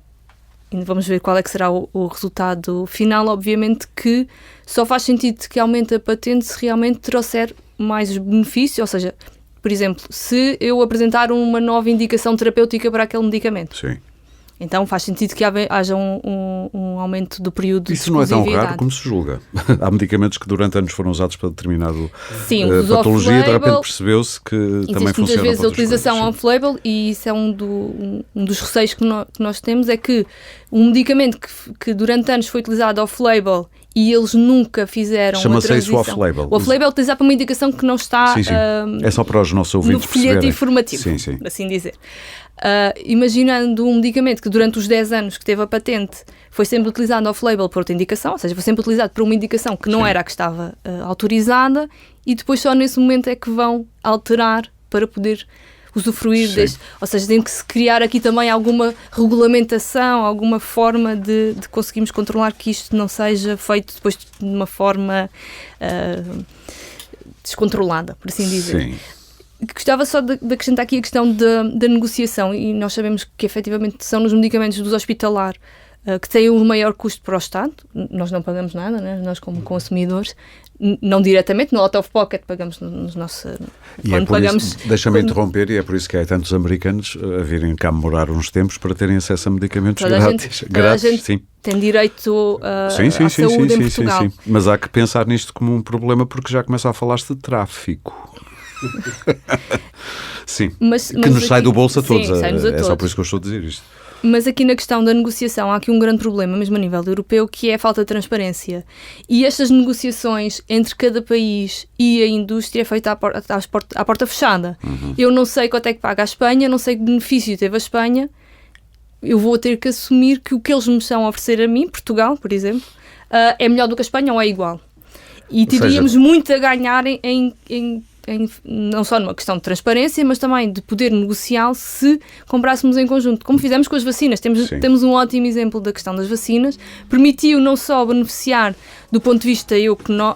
e vamos ver qual é que será o resultado final. Obviamente que só faz sentido que aumente a patente se realmente trouxer mais benefício, ou seja, por exemplo, se eu apresentar uma nova indicação terapêutica para aquele medicamento. Sim. Então faz sentido que haja um aumento do período de Isso não é tão exclusividade. raro como se julga. Há medicamentos que durante anos foram usados para determinado patologia, de repente percebeu-se que também muitas funciona vezes para a utilização coisas, off-label, e isso é um dos receios que nós temos, é que um medicamento que durante anos foi utilizado off-label e eles nunca fizeram Chama-se a transição. isso off-label. O off-label é utilizado para uma indicação que não está Sim. É só para os nossos ouvintes no folheto perceberem. informativo, Sim. assim dizer. Imaginando um medicamento que durante os 10 anos que teve a patente foi sempre utilizado off-label por outra indicação, ou seja, foi sempre utilizado por uma indicação que não era a que estava autorizada, e depois só nesse momento é que vão alterar para poder usufruir deste. Ou seja, tem que se criar aqui também alguma regulamentação, alguma forma de conseguirmos controlar que isto não seja feito depois de uma forma descontrolada, por assim dizer. Sim. Gostava só de acrescentar aqui a questão da negociação, e nós sabemos que efetivamente são nos medicamentos dos hospitalar que têm o maior custo para o Estado. Nós não pagamos nada, né? Nós como consumidores, não diretamente, no out of pocket pagamos nos nossos... E é por isso, deixa-me interromper, e é por isso que há tantos americanos a virem cá morar uns tempos para terem acesso a medicamentos grátis. Toda a gente tem direito à saúde em Portugal. Sim. Mas há que pensar nisto como um problema, porque já começa a falar-se de tráfico. Sim, mas que nos sai do bolso a todos. É só por isso que eu estou a dizer isto. Mas aqui na questão da negociação há aqui um grande problema, mesmo a nível europeu, que é a falta de transparência. E estas negociações entre cada país e a indústria é feita à porta fechada. Eu não sei quanto é que paga a Espanha, não sei que benefício teve a Espanha. Eu vou ter que assumir que o que eles me estão a oferecer a mim, Portugal, por exemplo, é melhor do que a Espanha ou é igual. E teríamos muito a ganhar não só numa questão de transparência, mas também de poder negociar se comprássemos em conjunto, como fizemos com as vacinas. Temos um ótimo exemplo da questão das vacinas. Permitiu não só beneficiar do ponto de vista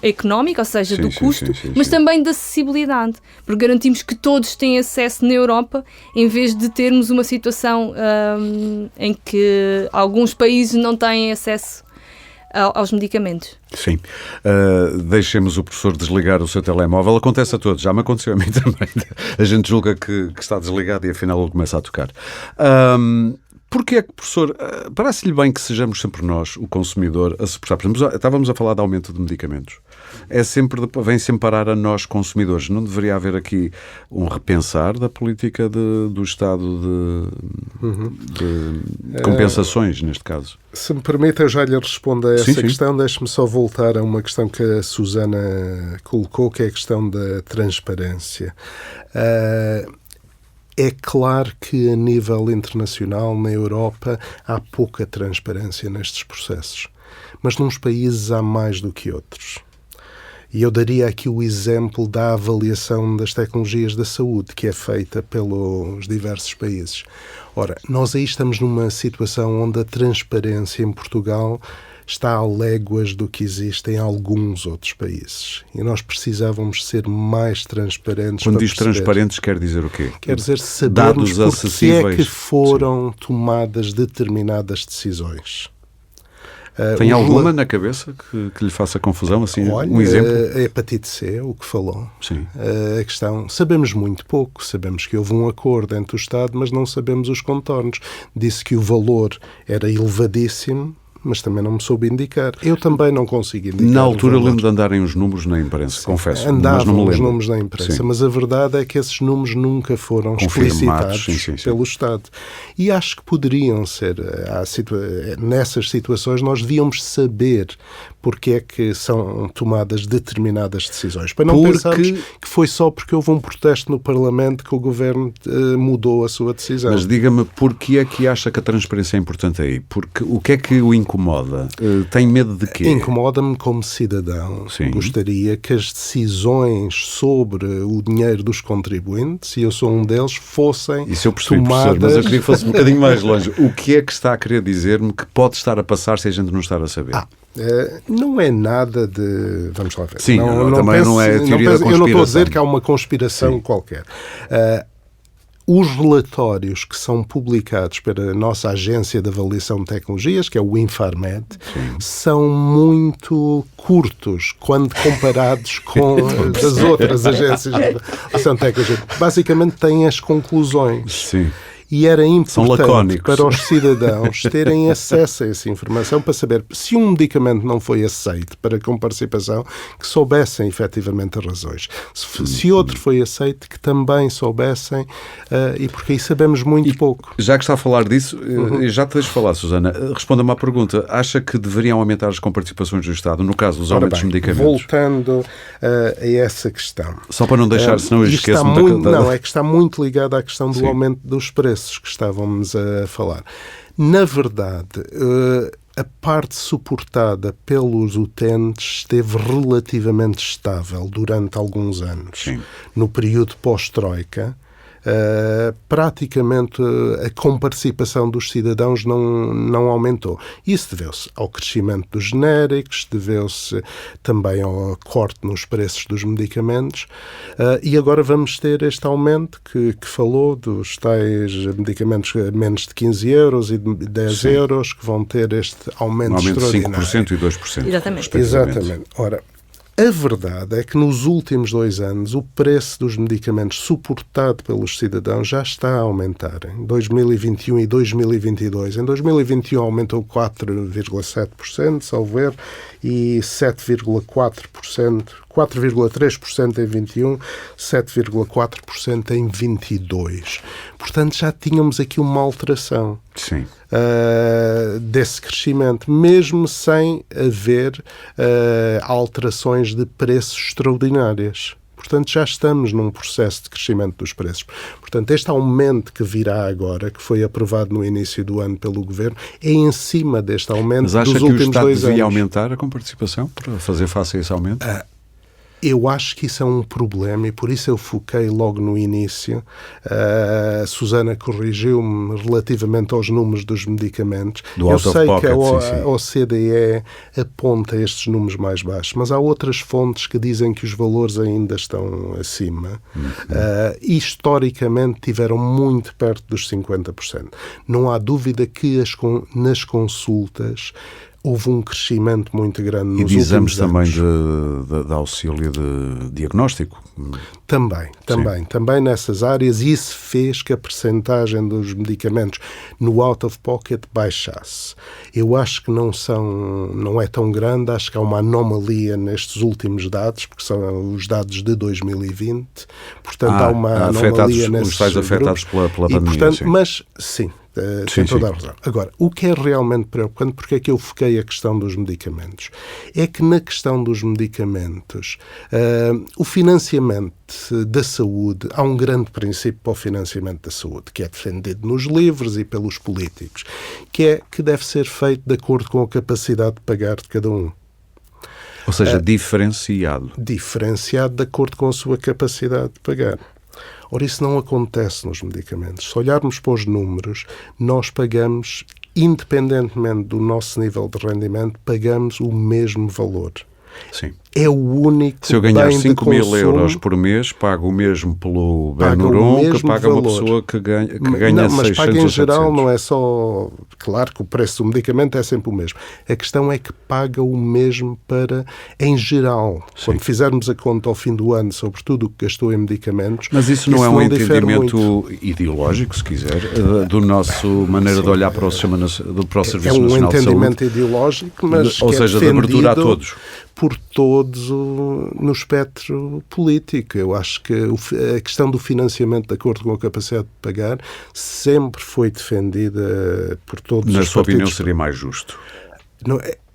económico, ou seja, do custo, mas também da acessibilidade, porque garantimos que todos têm acesso na Europa, em vez de termos uma situação em que alguns países não têm acesso aos medicamentos. Sim. Deixemos o professor desligar o seu telemóvel. Acontece a todos. Já me aconteceu a mim também. A gente julga que está desligado e afinal ele começa a tocar. Porquê é que, professor, parece-lhe bem que sejamos sempre nós, o consumidor, a suportar? Por exemplo, estávamos a falar de aumento de medicamentos. Vem sempre parar a nós, consumidores. Não deveria haver aqui um repensar da política do Estado de compensações, neste caso? Se me permite, eu já lhe respondo a essa questão. Deixe-me só voltar a uma questão que a Susana colocou, que é a questão da transparência. É claro que a nível internacional, na Europa, há pouca transparência nestes processos. Mas nos países há mais do que outros. E eu daria aqui o exemplo da avaliação das tecnologias da saúde, que é feita pelos diversos países. Ora, nós aí estamos numa situação onde a transparência em Portugal está a léguas do que existe em alguns outros países. E nós precisávamos ser mais transparentes. Quando diz transparentes, quer dizer o quê? Quer dizer sabermos porque é que foram tomadas determinadas decisões. Tem alguma na cabeça que lhe faça confusão? Assim, um exemplo? A hepatite C, o que falou. Sim. A questão, sabemos muito pouco. Sabemos que houve um acordo entre o Estado, mas não sabemos os contornos. Disse que o valor era elevadíssimo, mas também não me soube indicar. Eu também não consigo indicar. Na altura lembro de andarem os números na imprensa, confesso. Andavam mas não me lembro. Os números na imprensa, mas a verdade é que esses números nunca foram explicitados pelo Estado. E acho que poderiam ser, nessas situações, nós devíamos saber porque é que são tomadas determinadas decisões. Para não pensarmos que foi só porque houve um protesto no Parlamento que o Governo mudou a sua decisão. Mas diga-me, porquê é que acha que a transparência é importante aí? Porque o que é que o incomoda? incomoda? Tem medo de quê? Incomoda-me como cidadão. Sim. Gostaria que as decisões sobre o dinheiro dos contribuintes, e eu sou um deles, fossem Isso eu percebi, tomadas... professor, mas eu queria que fosse um bocadinho mais longe. O que é que está a querer dizer-me que pode estar a passar se a gente não estar a saber? Não é nada de... Vamos lá ver. Sim, também não é a teoria da conspiração. Eu não estou a dizer que há uma conspiração qualquer. Os relatórios que são publicados pela nossa Agência de Avaliação de Tecnologias, que é o Infarmed, são muito curtos quando comparados com as outras agências de avaliação de tecnologia. Basicamente têm as conclusões. Sim. E era São importante lacónicos. para os cidadãos terem acesso a essa informação para saber se um medicamento não foi aceito para comparticipação, que soubessem efetivamente as razões. Se outro foi aceito, que também soubessem, e porque aí sabemos muito pouco. Já que está a falar disso, já te deixo falar, Susana. Responda-me à pergunta. Acha que deveriam aumentar as comparticipações do Estado, no caso dos aumentos de medicamentos? Voltando a essa questão. Só para não deixar, senão eu esqueço-me Não, é que está muito ligado à questão do aumento dos preços que estávamos a falar. Na verdade, a parte suportada pelos utentes esteve relativamente estável durante alguns anos. Sim. No período pós-Troika, praticamente a comparticipação dos cidadãos não aumentou. Isso deveu-se ao crescimento dos genéricos, deveu-se também ao corte nos preços dos medicamentos, e agora vamos ter este aumento que falou dos tais medicamentos a menos de 15 euros e de 10 euros, que vão ter este aumento extraordinário. De 5% e 2%. Exatamente. Exatamente. Ora, a verdade é que nos últimos 2 anos o preço dos medicamentos suportado pelos cidadãos já está a aumentar. Em 2021 e 2022. Em 2021 aumentou 4,7%, salvo erro, e 7,4%, 4,3% em 21, 7,4% em 22. Portanto, já tínhamos aqui uma alteração. Sim. Desse crescimento, mesmo sem haver alterações de preços extraordinárias. Portanto, já estamos num processo de crescimento dos preços. Portanto, este aumento que virá agora, que foi aprovado no início do ano pelo Governo, é em cima deste aumento dos últimos 2 anos. Mas acha que o Estado devia aumentar a comparticipação para fazer face a esse aumento? Eu acho que isso é um problema e por isso eu foquei logo no início. A Susana corrigiu-me relativamente aos números dos medicamentos. Eu sei que a OCDE aponta estes números mais baixos, mas há outras fontes que dizem que os valores ainda estão acima. Historicamente tiveram muito perto dos 50%. Não há dúvida que nas consultas houve um crescimento muito grande nos últimos anos. E de exames também de auxílio de diagnóstico? Também nessas áreas. Isso fez que a percentagem dos medicamentos no out-of-pocket baixasse. Eu acho que não é tão grande, acho que há uma anomalia nestes últimos dados, porque são os dados de 2020. Portanto, há uma anomalia nesses os tais afetados pela pandemia. Portanto, sim. Mas, sim. Tem toda a razão. Agora, o que é realmente preocupante, porque é que eu foquei a questão dos medicamentos, é que na questão dos medicamentos, o financiamento da saúde, há um grande princípio para o financiamento da saúde, que é defendido nos livros e pelos políticos, que deve ser feito de acordo com a capacidade de pagar de cada um. Ou seja, diferenciado. Diferenciado de acordo com a sua capacidade de pagar. Ora, isso não acontece nos medicamentos. Se olharmos para os números, nós pagamos, independentemente do nosso nível de rendimento, pagamos o mesmo valor. Sim. É o único. Se eu ganhar bem 5.000 euros por mês, pago o mesmo pelo Benuron que paga uma pessoa que ganha 600 mas paga em ou geral, 700. não é só... Claro que o preço do medicamento é sempre o mesmo. A questão é que paga o mesmo em geral. Sim. Quando fizermos a conta ao fim do ano sobre tudo o que gastou em medicamentos... Mas isso não é um entendimento muito ideológico, se quiser, do nosso maneira de olhar para o Sistema para o Serviço Nacional de Saúde? É um entendimento ideológico, mas ou seja, de abertura a todos. Por todos no espectro político. Eu acho que a questão do financiamento de acordo com a capacidade de pagar sempre foi defendida por todos os partidos. Na sua opinião, seria mais justo?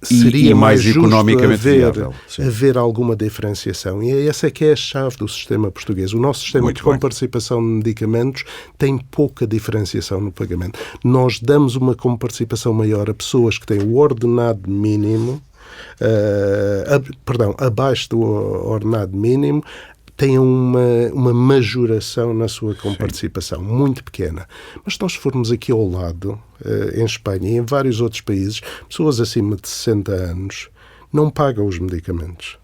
seria e mais justo economicamente viável. haver alguma diferenciação. E essa é que é a chave do sistema português. O nosso sistema de comparticipação de medicamentos tem pouca diferenciação no pagamento. Nós damos uma comparticipação maior a pessoas que têm o ordenado mínimo, abaixo do ordenado mínimo, têm uma majoração na sua comparticipação, muito pequena. Mas se nós formos aqui ao lado, em Espanha e em vários outros países, pessoas acima de 60 anos não pagam os medicamentos.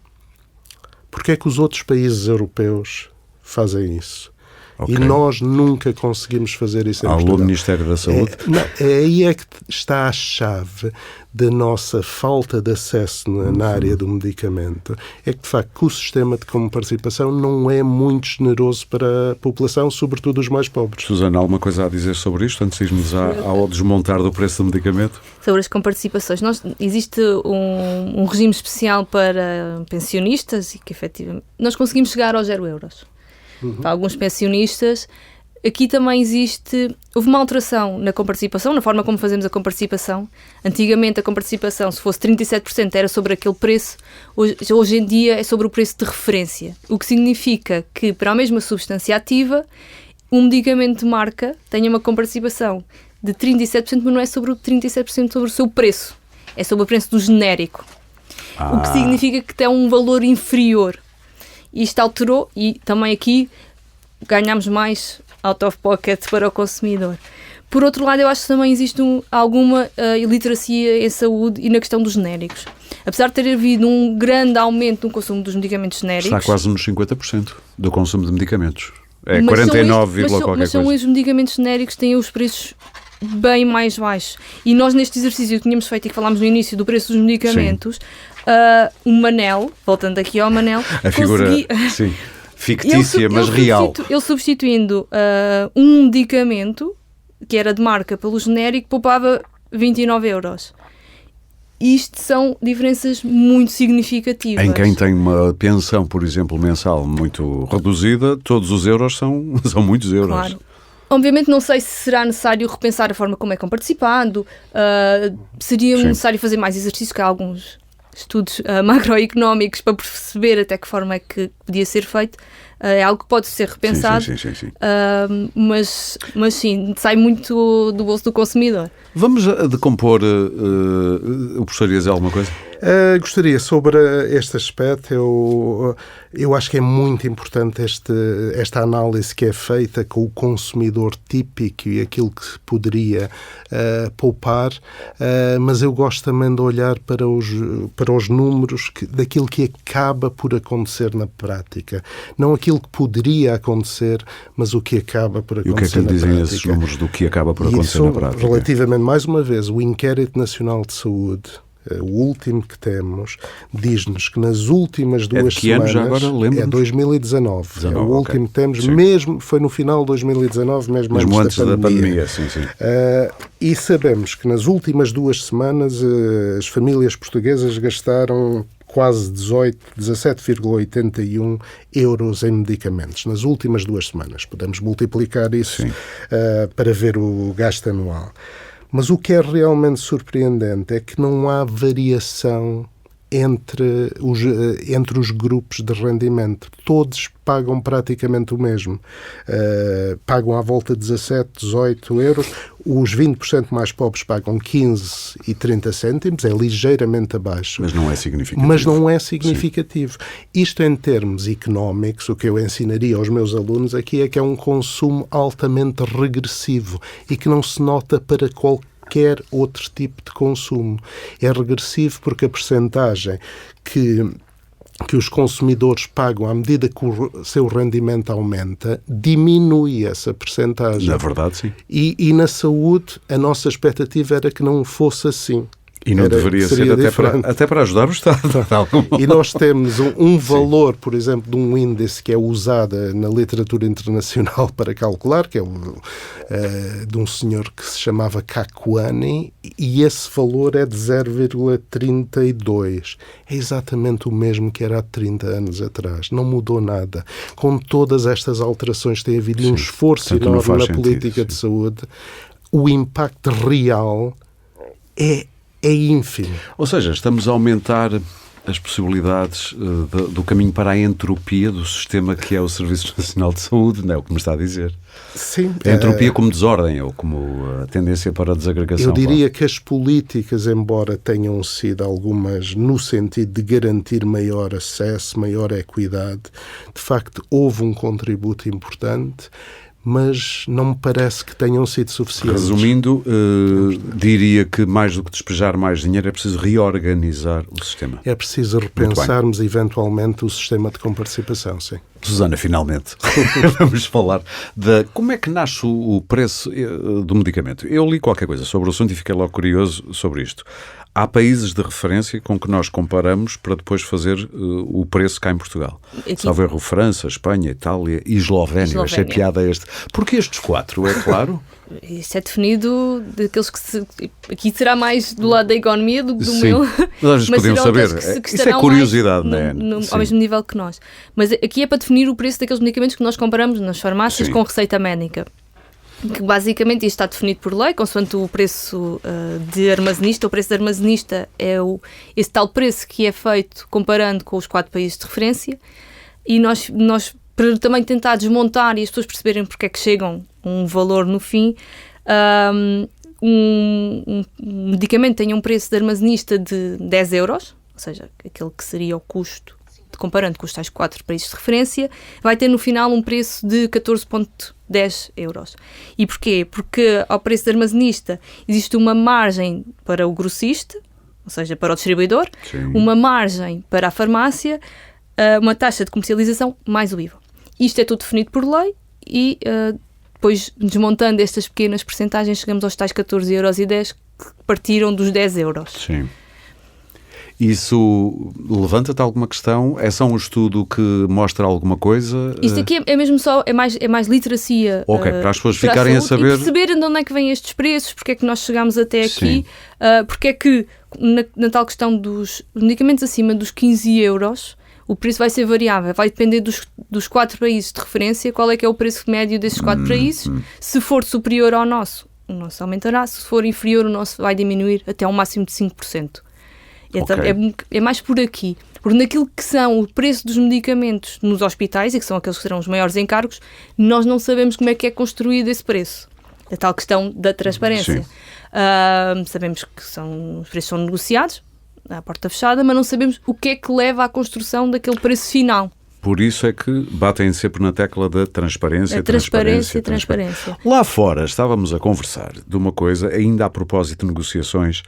Porquê é que os outros países europeus fazem isso? Okay. E nós nunca conseguimos fazer isso em Portugal. Alô, Ministério da Saúde? Aí é que está a chave da nossa falta de acesso na área do medicamento. É que, de facto, o sistema de comparticipação não é muito generoso para a população, sobretudo os mais pobres. Susana, alguma coisa a dizer sobre isto, antes de irmos ao desmontar do preço do medicamento? Sobre as comparticipações. Existe um regime especial para pensionistas e que, efetivamente, nós conseguimos chegar aos 0 euros. Para alguns pensionistas. Aqui também houve uma alteração na comparticipação, na forma como fazemos a comparticipação. Antigamente a comparticipação, se fosse 37%, era sobre aquele preço. Hoje em dia é sobre o preço de referência, o que significa que para a mesma substância ativa, um medicamento de marca tenha uma comparticipação de 37%, mas não é sobre o 37% sobre o seu preço, é sobre o preço do genérico. O que significa que tem um valor inferior. Isto alterou e também aqui ganhamos mais out of pocket para o consumidor. Por outro lado, eu acho que também existe alguma iliteracia em saúde e na questão dos genéricos. Apesar de ter havido um grande aumento no consumo dos medicamentos genéricos... Está quase nos 50% do consumo de medicamentos. É 49, qualquer coisa. Mas são os medicamentos genéricos que têm os preços bem mais baixos. E nós, neste exercício que tínhamos feito e que falámos no início do preço dos medicamentos... o Manel, voltando aqui ao Manel, a figura fictícia, mas real. Ele substituindo um medicamento que era de marca pelo genérico, poupava 29 euros. Isto são diferenças muito significativas. Em quem tem uma pensão, por exemplo, mensal muito reduzida, todos os euros são muitos euros. Claro. Obviamente não sei se será necessário repensar a forma como é comparticipado, seria necessário fazer mais exercícios, que há alguns estudos macroeconómicos para perceber até que forma é que podia ser feito. É algo que pode ser repensado, sim. Mas sim, sai muito do bolso do consumidor. Vamos decompor, o professor ia dizer alguma coisa? Gostaria, sobre este aspecto, eu acho que é muito importante esta análise que é feita com o consumidor típico e aquilo que poderia poupar, mas eu gosto também de olhar para os números daquilo que acaba por acontecer na prática. Não aquilo que poderia acontecer, mas o que acaba por acontecer na prática. E o que é que lhe dizem esses números do que acaba por acontecer na prática? Relativamente, mais uma vez, o Inquérito Nacional de Saúde, o último que temos, diz-nos que nas últimas 2 semanas... já agora, lembro-me? É 2019. É o último que temos, mesmo, foi no final de 2019, mesmo antes da pandemia. Sim. E sabemos que nas últimas 2 semanas as famílias portuguesas gastaram quase 17,81 euros em medicamentos nas últimas 2 semanas. Podemos multiplicar isso para ver o gasto anual. Mas o que é realmente surpreendente é que não há variação entre os grupos de rendimento. Todos pagam praticamente o mesmo. Pagam à volta de 17, 18 euros. Os 20% mais pobres pagam 15 e 30 cêntimos. É ligeiramente abaixo. Mas não é significativo. Isto em termos económicos, o que eu ensinaria aos meus alunos aqui é que é um consumo altamente regressivo e que não se nota para qualquer outro tipo de consumo. É regressivo porque a percentagem que os consumidores pagam à medida que o seu rendimento aumenta, diminui essa percentagem. Na verdade, sim. E na saúde, a nossa expectativa era que não fosse assim. E não deveria ser até para ajudar o Estado. E nós temos um valor, por exemplo, de um índice que é usado na literatura internacional para calcular, que é de um senhor que se chamava Kakuani, e esse valor é de 0,32. É exatamente o mesmo que era há 30 anos atrás. Não mudou nada. Com todas estas alterações, tem havido um esforço enorme na política de saúde. O impacto real é é ínfimo. Ou seja, estamos a aumentar as possibilidades do caminho para a entropia do sistema que é o Serviço Nacional de Saúde, não é o que me está a dizer? Sim. A entropia como desordem ou como a tendência para a desagregação. Eu diria que as políticas, embora tenham sido algumas no sentido de garantir maior acesso, maior equidade, de facto houve um contributo importante, mas não me parece que tenham sido suficientes. Resumindo, diria que mais do que despejar mais dinheiro é preciso reorganizar o sistema. É preciso repensarmos eventualmente o sistema de comparticipação, sim. Susana, finalmente, vamos falar de como é que nasce o preço do medicamento. Eu li qualquer coisa sobre o assunto e fiquei logo curioso sobre isto. Há países de referência com que nós comparamos para depois fazer o preço cá em Portugal. Salvo erro, França, Espanha, Itália e Eslovénia. Achei piada este. Porquê estes 4? É claro? Isso é definido daqueles que aqui será mais do lado da economia do meu. Mas às vezes podiam saber. Isso é curiosidade, não é? Ao mesmo nível que nós. Mas aqui é para definir o preço daqueles medicamentos que nós comparamos nas farmácias com receita médica. Que basicamente isto está definido por lei, consoante o preço de armazenista. O preço de armazenista é esse tal preço que é feito comparando com os 4 países de referência, e nós para também tentar desmontar e as pessoas perceberem porque é que chegam a um valor no fim, um medicamento tem um preço de armazenista de 10 euros, ou seja, aquele que seria o custo, comparando com os tais 4 países de referência, vai ter no final um preço de 14,10 euros. E porquê? Porque ao preço de armazenista existe uma margem para o grossista, ou seja, para o distribuidor, uma margem para a farmácia, uma taxa de comercialização mais o IVA. Isto é tudo definido por lei e depois, desmontando estas pequenas percentagens, chegamos aos tais 14,10 euros que partiram dos 10 euros. Sim. Isso levanta-te alguma questão? É só um estudo que mostra alguma coisa? Isto aqui é mesmo só, é mais literacia. Ok, para as pessoas ficarem a saber. E perceber de onde é que vêm estes preços, porque é que nós chegamos até aqui, porque é que na tal questão dos medicamentos acima dos 15 euros, o preço vai ser variável, vai depender dos 4 países de referência, qual é que é o preço médio desses 4 países. Se for superior ao nosso, o nosso aumentará, se for inferior, o nosso vai diminuir até um máximo de 5%. Então, é mais por aqui. Porque naquilo que são o preço dos medicamentos nos hospitais, e que são aqueles que serão os maiores encargos, nós não sabemos como é que é construído esse preço. A tal questão da transparência. Sabemos que os preços são negociados, à porta fechada, mas não sabemos o que é que leva à construção daquele preço final. Por isso é que batem sempre na tecla da transparência. Transparência. Lá fora estávamos a conversar de uma coisa, ainda a propósito de negociações.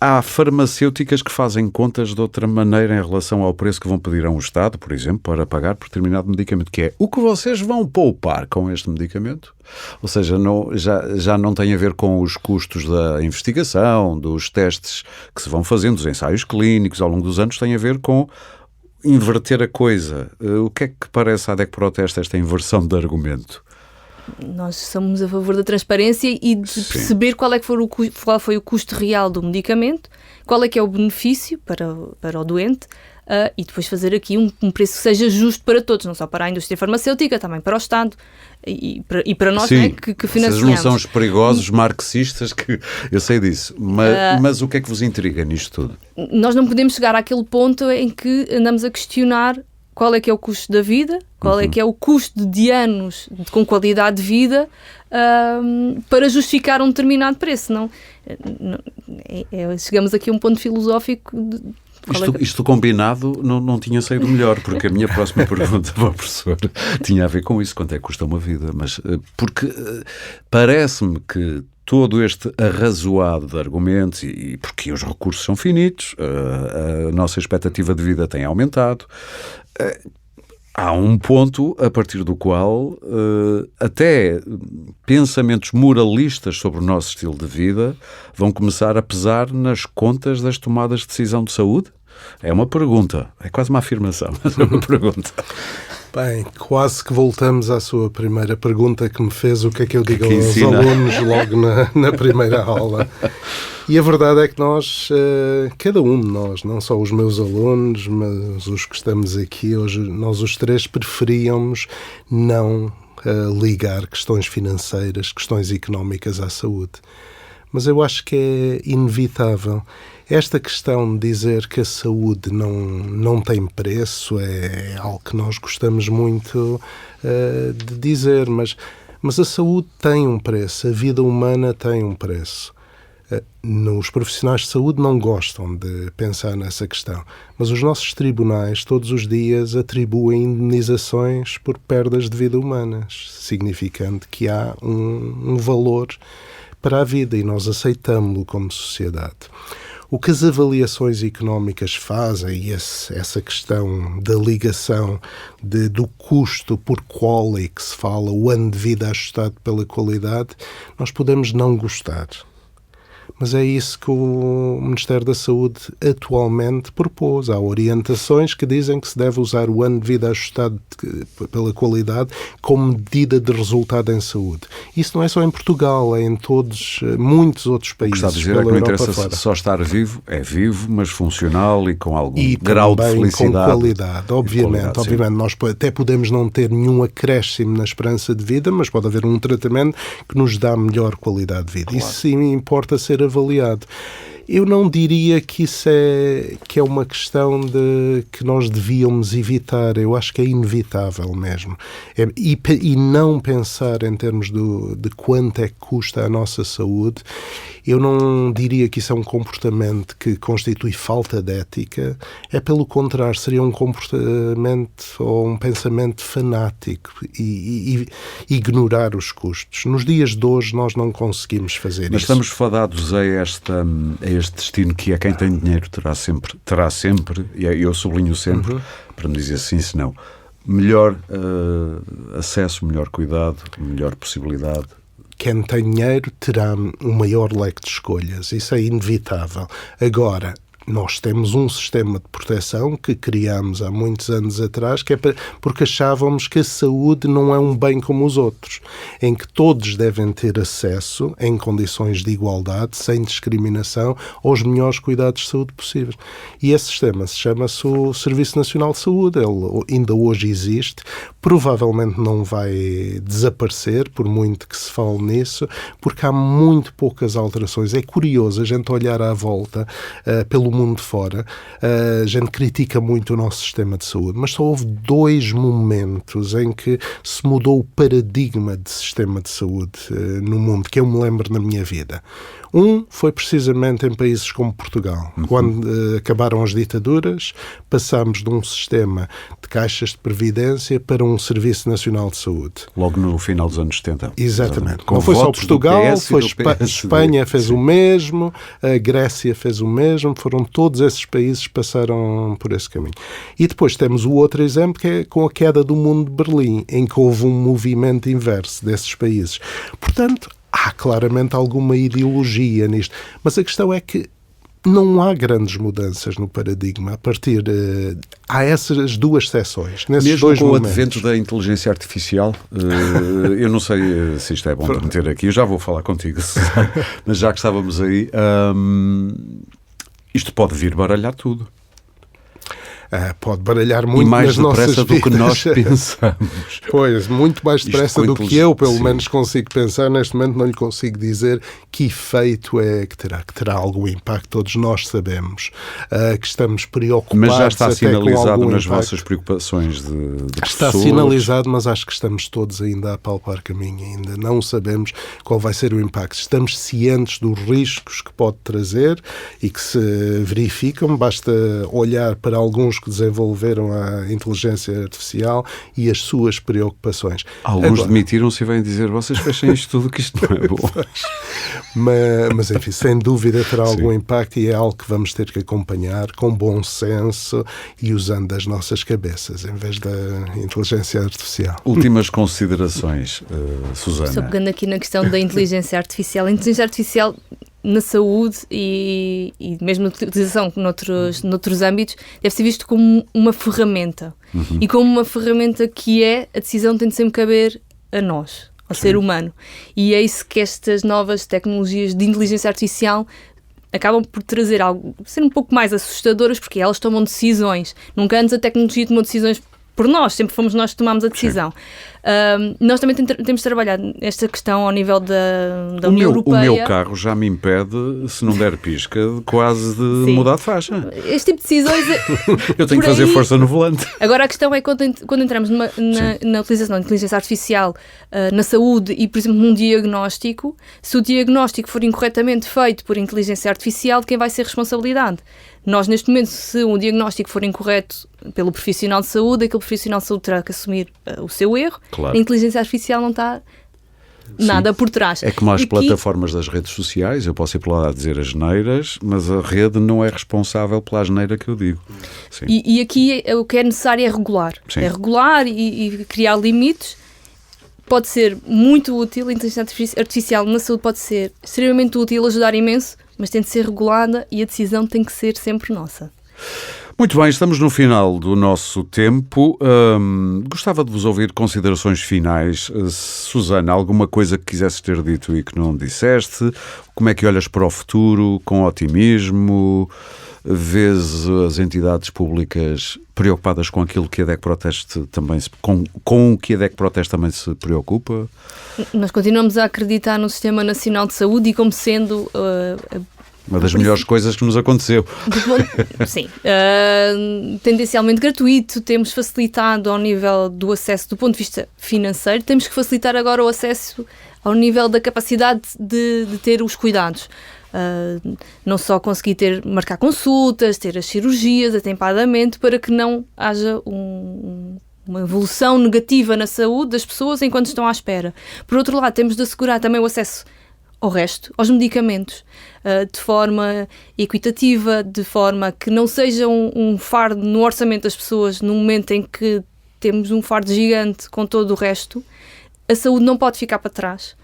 Há farmacêuticas que fazem contas de outra maneira em relação ao preço que vão pedir a um Estado, por exemplo, para pagar por determinado medicamento, que é o que vocês vão poupar com este medicamento. Ou seja, já não tem a ver com os custos da investigação, dos testes que se vão fazendo, dos ensaios clínicos ao longo dos anos, tem a ver com inverter a coisa. O que é que parece à DEC Proteste esta inversão de argumento? Nós somos a favor da transparência e de perceber qual foi o custo real do medicamento, qual é que é o benefício para o doente, e depois fazer aqui um preço que seja justo para todos, não só para a indústria farmacêutica, também para o Estado e para nós, né, que financiamos. Vocês não são os perigosos marxistas, que eu sei disso, mas o que é que vos intriga nisto tudo? Nós não podemos chegar àquele ponto em que andamos a questionar qual é que é o custo da vida, qual é que é o custo de anos com qualidade de vida para justificar um determinado preço. Chegamos aqui a um ponto filosófico. Isto combinado não tinha saído melhor, porque a minha próxima pergunta para o professor tinha a ver com isso, quanto é que custa uma vida, mas porque parece-me que todo este arrazoado de argumentos, e porque os recursos são finitos, a nossa expectativa de vida tem aumentado, há um ponto a partir do qual até pensamentos moralistas sobre o nosso estilo de vida vão começar a pesar nas contas das tomadas de decisão de saúde? É uma pergunta, é quase uma afirmação, mas é uma pergunta. Bem, quase que voltamos à sua primeira pergunta que me fez, o que é que eu digo aos alunos logo na primeira aula. E a verdade é que nós, cada um de nós, não só os meus alunos, mas os que estamos aqui hoje, nós os 3 preferíamos não ligar questões financeiras, questões económicas à saúde. mas eu acho que é inevitável. Esta questão de dizer que a saúde não tem preço é algo que nós gostamos muito de dizer, mas a saúde tem um preço, a vida humana tem um preço. Os profissionais de saúde não gostam de pensar nessa questão, mas os nossos tribunais todos os dias atribuem indemnizações por perdas de vida humanas, significando que há um valor para a vida e nós aceitamos-lo como sociedade. O que as avaliações económicas fazem, e essa questão da ligação do custo por quale que se fala, o ano de vida ajustado pela qualidade, nós podemos não gostar. Mas é isso que o Ministério da Saúde atualmente propôs. Há orientações que dizem que se deve usar o ano de vida ajustado pela qualidade como medida de resultado em saúde. Isso não é só em Portugal, é em muitos outros países. O que está a dizer é que não interessa só estar vivo, é vivo, mas funcional e com algum grau de felicidade. Com qualidade, obviamente. Nós até podemos não ter nenhum acréscimo na esperança de vida, mas pode haver um tratamento que nos dá melhor qualidade de vida. Claro. Isso sim importa ser avaliado. Eu não diria que isso é uma questão que nós devíamos evitar. Eu acho que é inevitável mesmo. E não pensar em termos de quanto é que custa a nossa saúde, eu não diria que isso é um comportamento que constitui falta de ética. É pelo contrário, seria um comportamento ou um pensamento fanático e ignorar os custos. Nos dias de hoje nós não conseguimos fazer isso. Mas estamos fadados a este destino que é quem tem dinheiro terá sempre, e eu sublinho sempre, para me dizer sim, se não, melhor acesso, melhor cuidado, melhor possibilidade. Quem tem dinheiro terá um maior leque de escolhas, isso é inevitável. Agora, nós temos um sistema de proteção que criámos há muitos anos atrás, que é porque achávamos que a saúde não é um bem como os outros, em que todos devem ter acesso, em condições de igualdade, sem discriminação, aos melhores cuidados de saúde possíveis. E esse sistema chama-se o Serviço Nacional de Saúde, ele ainda hoje existe, provavelmente não vai desaparecer, por muito que se fale nisso, porque há muito poucas alterações. É curioso a gente olhar à volta pelo mundo fora, a gente critica muito o nosso sistema de saúde, mas só houve 2 momentos em que se mudou o paradigma de sistema de saúde no mundo, que eu me lembro na minha vida. Um foi precisamente em países como Portugal. Quando acabaram as ditaduras, passámos de um sistema de caixas de previdência para um Serviço Nacional de Saúde. Logo no final dos anos 70. Exatamente. Não foi só Portugal, foi Espanha fez o mesmo, a Grécia fez o mesmo, foram todos esses países que passaram por esse caminho. E depois temos o outro exemplo, que é com a queda do Muro de Berlim, em que houve um movimento inverso desses países. Portanto, há claramente alguma ideologia nisto. Mas a questão é que não há grandes mudanças no paradigma a partir há essas 2 seções, nesses mesmo 2 com momentos. O advento da inteligência artificial, eu não sei se isto é bom de meter aqui, eu já vou falar contigo, mas já que estávamos aí, isto pode vir baralhar tudo. Pode baralhar muito e mais nas nossas vidas. Do que nós pensamos. Pois, muito mais depressa do que eu, pelo menos, consigo pensar. Neste momento não lhe consigo dizer que efeito é que terá algum impacto. Todos nós sabemos que estamos preocupados. Mas já está sinalizado nas impacto. vossas preocupações de Está pessoas. Sinalizado, mas acho que estamos todos ainda a palpar caminho. Ainda não sabemos qual vai ser o impacto. Estamos cientes dos riscos que pode trazer e que se verificam. Basta olhar para alguns que desenvolveram a inteligência artificial e as suas preocupações. Alguns demitiram-se e vêm dizer: vocês fechem isto tudo, que isto não é bom. Mas enfim, sem dúvida terá algum impacto e é algo que vamos ter que acompanhar com bom senso e usando as nossas cabeças em vez da inteligência artificial. Últimas considerações, Susana. Só pegando aqui na questão da inteligência artificial. A inteligência artificial na saúde e mesmo na utilização noutros âmbitos deve ser visto como uma ferramenta. E como uma ferramenta que a decisão tem de sempre caber a nós, ao ser humano. E é isso que estas novas tecnologias de inteligência artificial acabam por trazer algo, ser um pouco mais assustadoras, porque elas tomam decisões. Nunca antes a tecnologia tomou decisões por nós, sempre fomos nós que tomámos a decisão. Nós também temos trabalhado esta questão ao nível da União Europeia. O meu carro já me impede, se não der pisca, quase de mudar de faixa. Este tipo de decisões... Eu tenho que fazer força no volante. Agora a questão é quando entramos na utilização de inteligência artificial na saúde e, por exemplo, num diagnóstico, se o diagnóstico for incorretamente feito por inteligência artificial, de quem vai ser a responsabilidade? Nós, neste momento, se um diagnóstico for incorreto pelo profissional de saúde, aquele profissional de saúde terá que assumir o seu erro. Claro. A inteligência artificial não está nada por trás. É como as plataformas das redes sociais, eu posso ir para lá a dizer asneiras, mas a rede não é responsável pela asneira que eu digo. Sim. E aqui o que é necessário é regular. Sim. É regular e criar limites. Pode ser muito útil, a inteligência artificial na saúde pode ser extremamente útil, ajudar imenso, mas tem de ser regulada e a decisão tem que ser sempre nossa. Muito bem, estamos no final do nosso tempo. Gostava de vos ouvir considerações finais. Susana, alguma coisa que quisesses ter dito e que não disseste? Como é que olhas para o futuro com otimismo? Vês as entidades públicas preocupadas com aquilo que a DEC Proteste também com o que a DEC Proteste também se preocupa? Nós continuamos a acreditar no Sistema Nacional de Saúde e como sendo uma das melhores coisas que nos aconteceu. Sim. Tendencialmente gratuito, temos facilitado ao nível do acesso do ponto de vista financeiro, temos que facilitar agora o acesso ao nível da capacidade de ter os cuidados. Não só conseguir marcar consultas, ter as cirurgias atempadamente, para que não haja uma evolução negativa na saúde das pessoas enquanto estão à espera. Por outro lado, temos de assegurar também o acesso ao resto, aos medicamentos, de forma equitativa, de forma que não seja um fardo no orçamento das pessoas no momento em que temos um fardo gigante com todo o resto. A saúde não pode ficar para trás.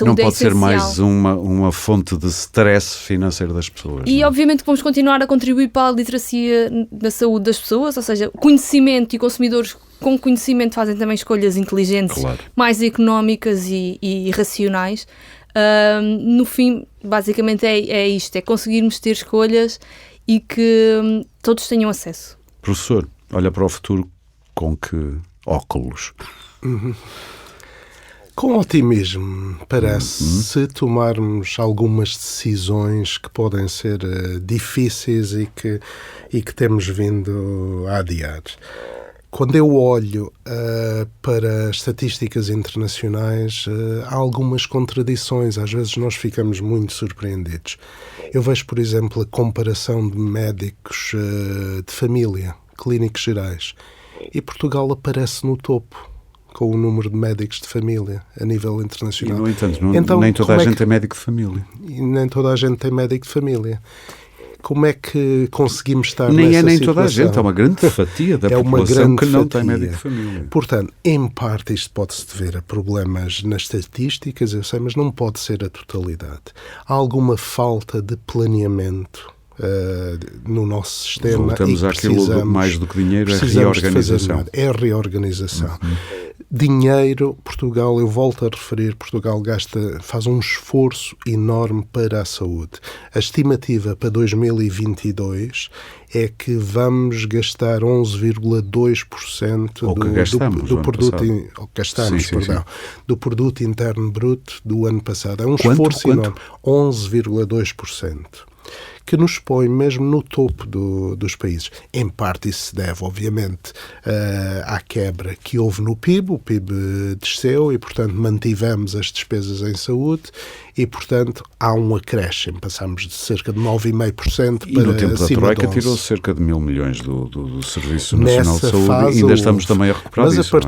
Não pode ser mais uma fonte de stress financeiro das pessoas. E obviamente que vamos continuar a contribuir para a literacia da saúde das pessoas, ou seja, conhecimento, e consumidores com conhecimento fazem também escolhas inteligentes, claro, mais económicas e racionais. No fim, basicamente é isto, é conseguirmos ter escolhas e que todos tenham acesso. Professor, olha para o futuro com que óculos? Com otimismo, parece, se tomarmos algumas decisões que podem ser difíceis e que temos vindo a adiar. Quando eu olho para estatísticas internacionais, há algumas contradições. Às vezes nós ficamos muito surpreendidos. Eu vejo, por exemplo, a comparação de médicos de família, clínicos gerais, e Portugal aparece no topo com o número de médicos de família a nível internacional. E, no entanto, então, nem toda a gente é médico de família. E nem toda a gente tem médico de família. Como é que conseguimos estar nessa situação? Nem situação? toda a gente, é uma grande fatia da população que não tem médico de família. Portanto, em parte isto pode-se dever a problemas nas estatísticas, eu sei, mas não pode ser a totalidade. Há alguma falta de planeamento no nosso sistema. Voltamos àquilo mais do que dinheiro, é reorganização. É a reorganização. Dinheiro, Portugal, eu volto a referir, Portugal faz um esforço enorme para a saúde. A estimativa para 2022 é que vamos gastar 11,2% do produto interno bruto do ano passado. É um esforço enorme. 11,2%. Que nos põe mesmo no topo dos países. Em parte isso se deve, obviamente, à quebra que houve no PIB. O PIB desceu e, portanto, mantivemos as despesas em saúde e, portanto, há um acréscimo. Passamos de cerca de 9,5% para no tempo da Troika tirou cerca de 1.000 milhões do Serviço Nacional de Saúde e ainda estamos também a recuperar mas isso. Mas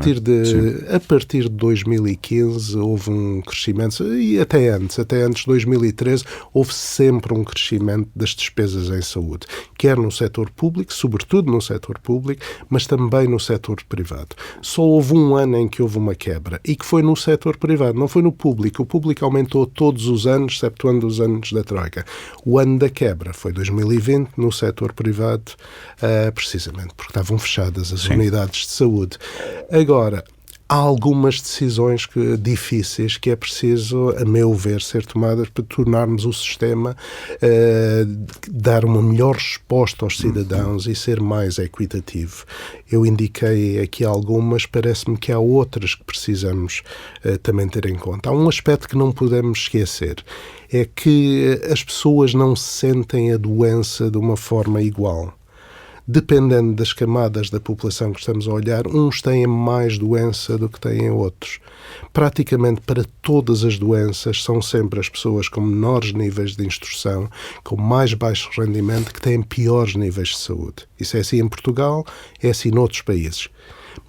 a partir de 2015 houve um crescimento, e até antes de 2013, houve sempre um crescimento das despesas em saúde, quer no setor público, sobretudo no setor público, mas também no setor privado. Só houve um ano em que houve uma quebra, e que foi no setor privado, não foi no público. O público aumentou todos os anos, exceptuando os anos da Troika. O ano da quebra foi 2020, no setor privado, precisamente porque estavam fechadas as unidades de saúde. Agora, há algumas decisões difíceis que é preciso, a meu ver, ser tomadas para tornarmos o sistema dar uma melhor resposta aos cidadãos e ser mais equitativo. Eu indiquei aqui algumas, parece-me que há outras que precisamos também ter em conta. Há um aspecto que não podemos esquecer, é que as pessoas não sentem a doença de uma forma igual. Dependendo das camadas da população que estamos a olhar, uns têm mais doença do que têm outros. Praticamente para todas as doenças são sempre as pessoas com menores níveis de instrução, com mais baixo rendimento, que têm piores níveis de saúde. Isso é assim em Portugal, é assim noutros países.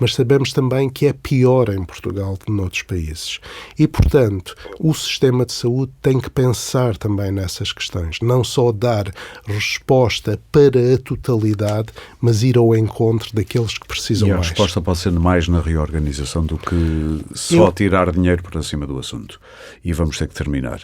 Mas sabemos também que é pior em Portugal do que noutros países. E, portanto, o sistema de saúde tem que pensar também nessas questões. Não só dar resposta para a totalidade, mas ir ao encontro daqueles que precisam mais. E a resposta pode ser mais na reorganização do que só tirar dinheiro para cima do assunto. E vamos ter que terminar.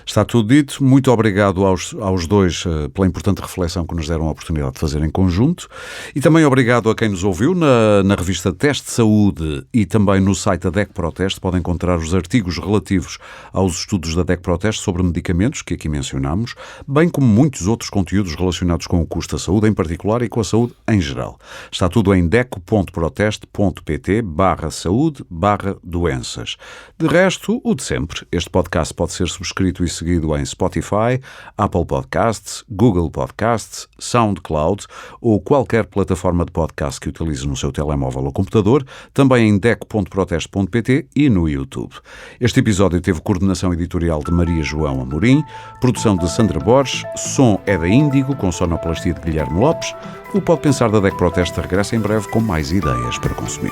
Está tudo dito. Muito obrigado aos dois pela importante reflexão que nos deram a oportunidade de fazer em conjunto. E também obrigado a quem nos ouviu na revista Teste de Saúde e também no site da DEC Proteste. Podem encontrar os artigos relativos aos estudos da DEC Proteste sobre medicamentos, que aqui mencionamos, bem como muitos outros conteúdos relacionados com o custo da saúde em particular e com a saúde em geral. Está tudo em deco.proteste.pt/saúde/doenças. De resto, o de sempre. Este podcast pode ser subscrito e seguido em Spotify, Apple Podcasts, Google Podcasts, SoundCloud ou qualquer plataforma de podcast que utilize no seu telemóvel ou computador, também em deco.proteste.pt e no YouTube. Este episódio teve coordenação editorial de Maria João Amorim, produção de Sandra Borges, som é da Índigo, com sonoplastia de Guilherme Lopes. O Pode Pensar da DEC Proteste regressa em breve com mais ideias para consumir.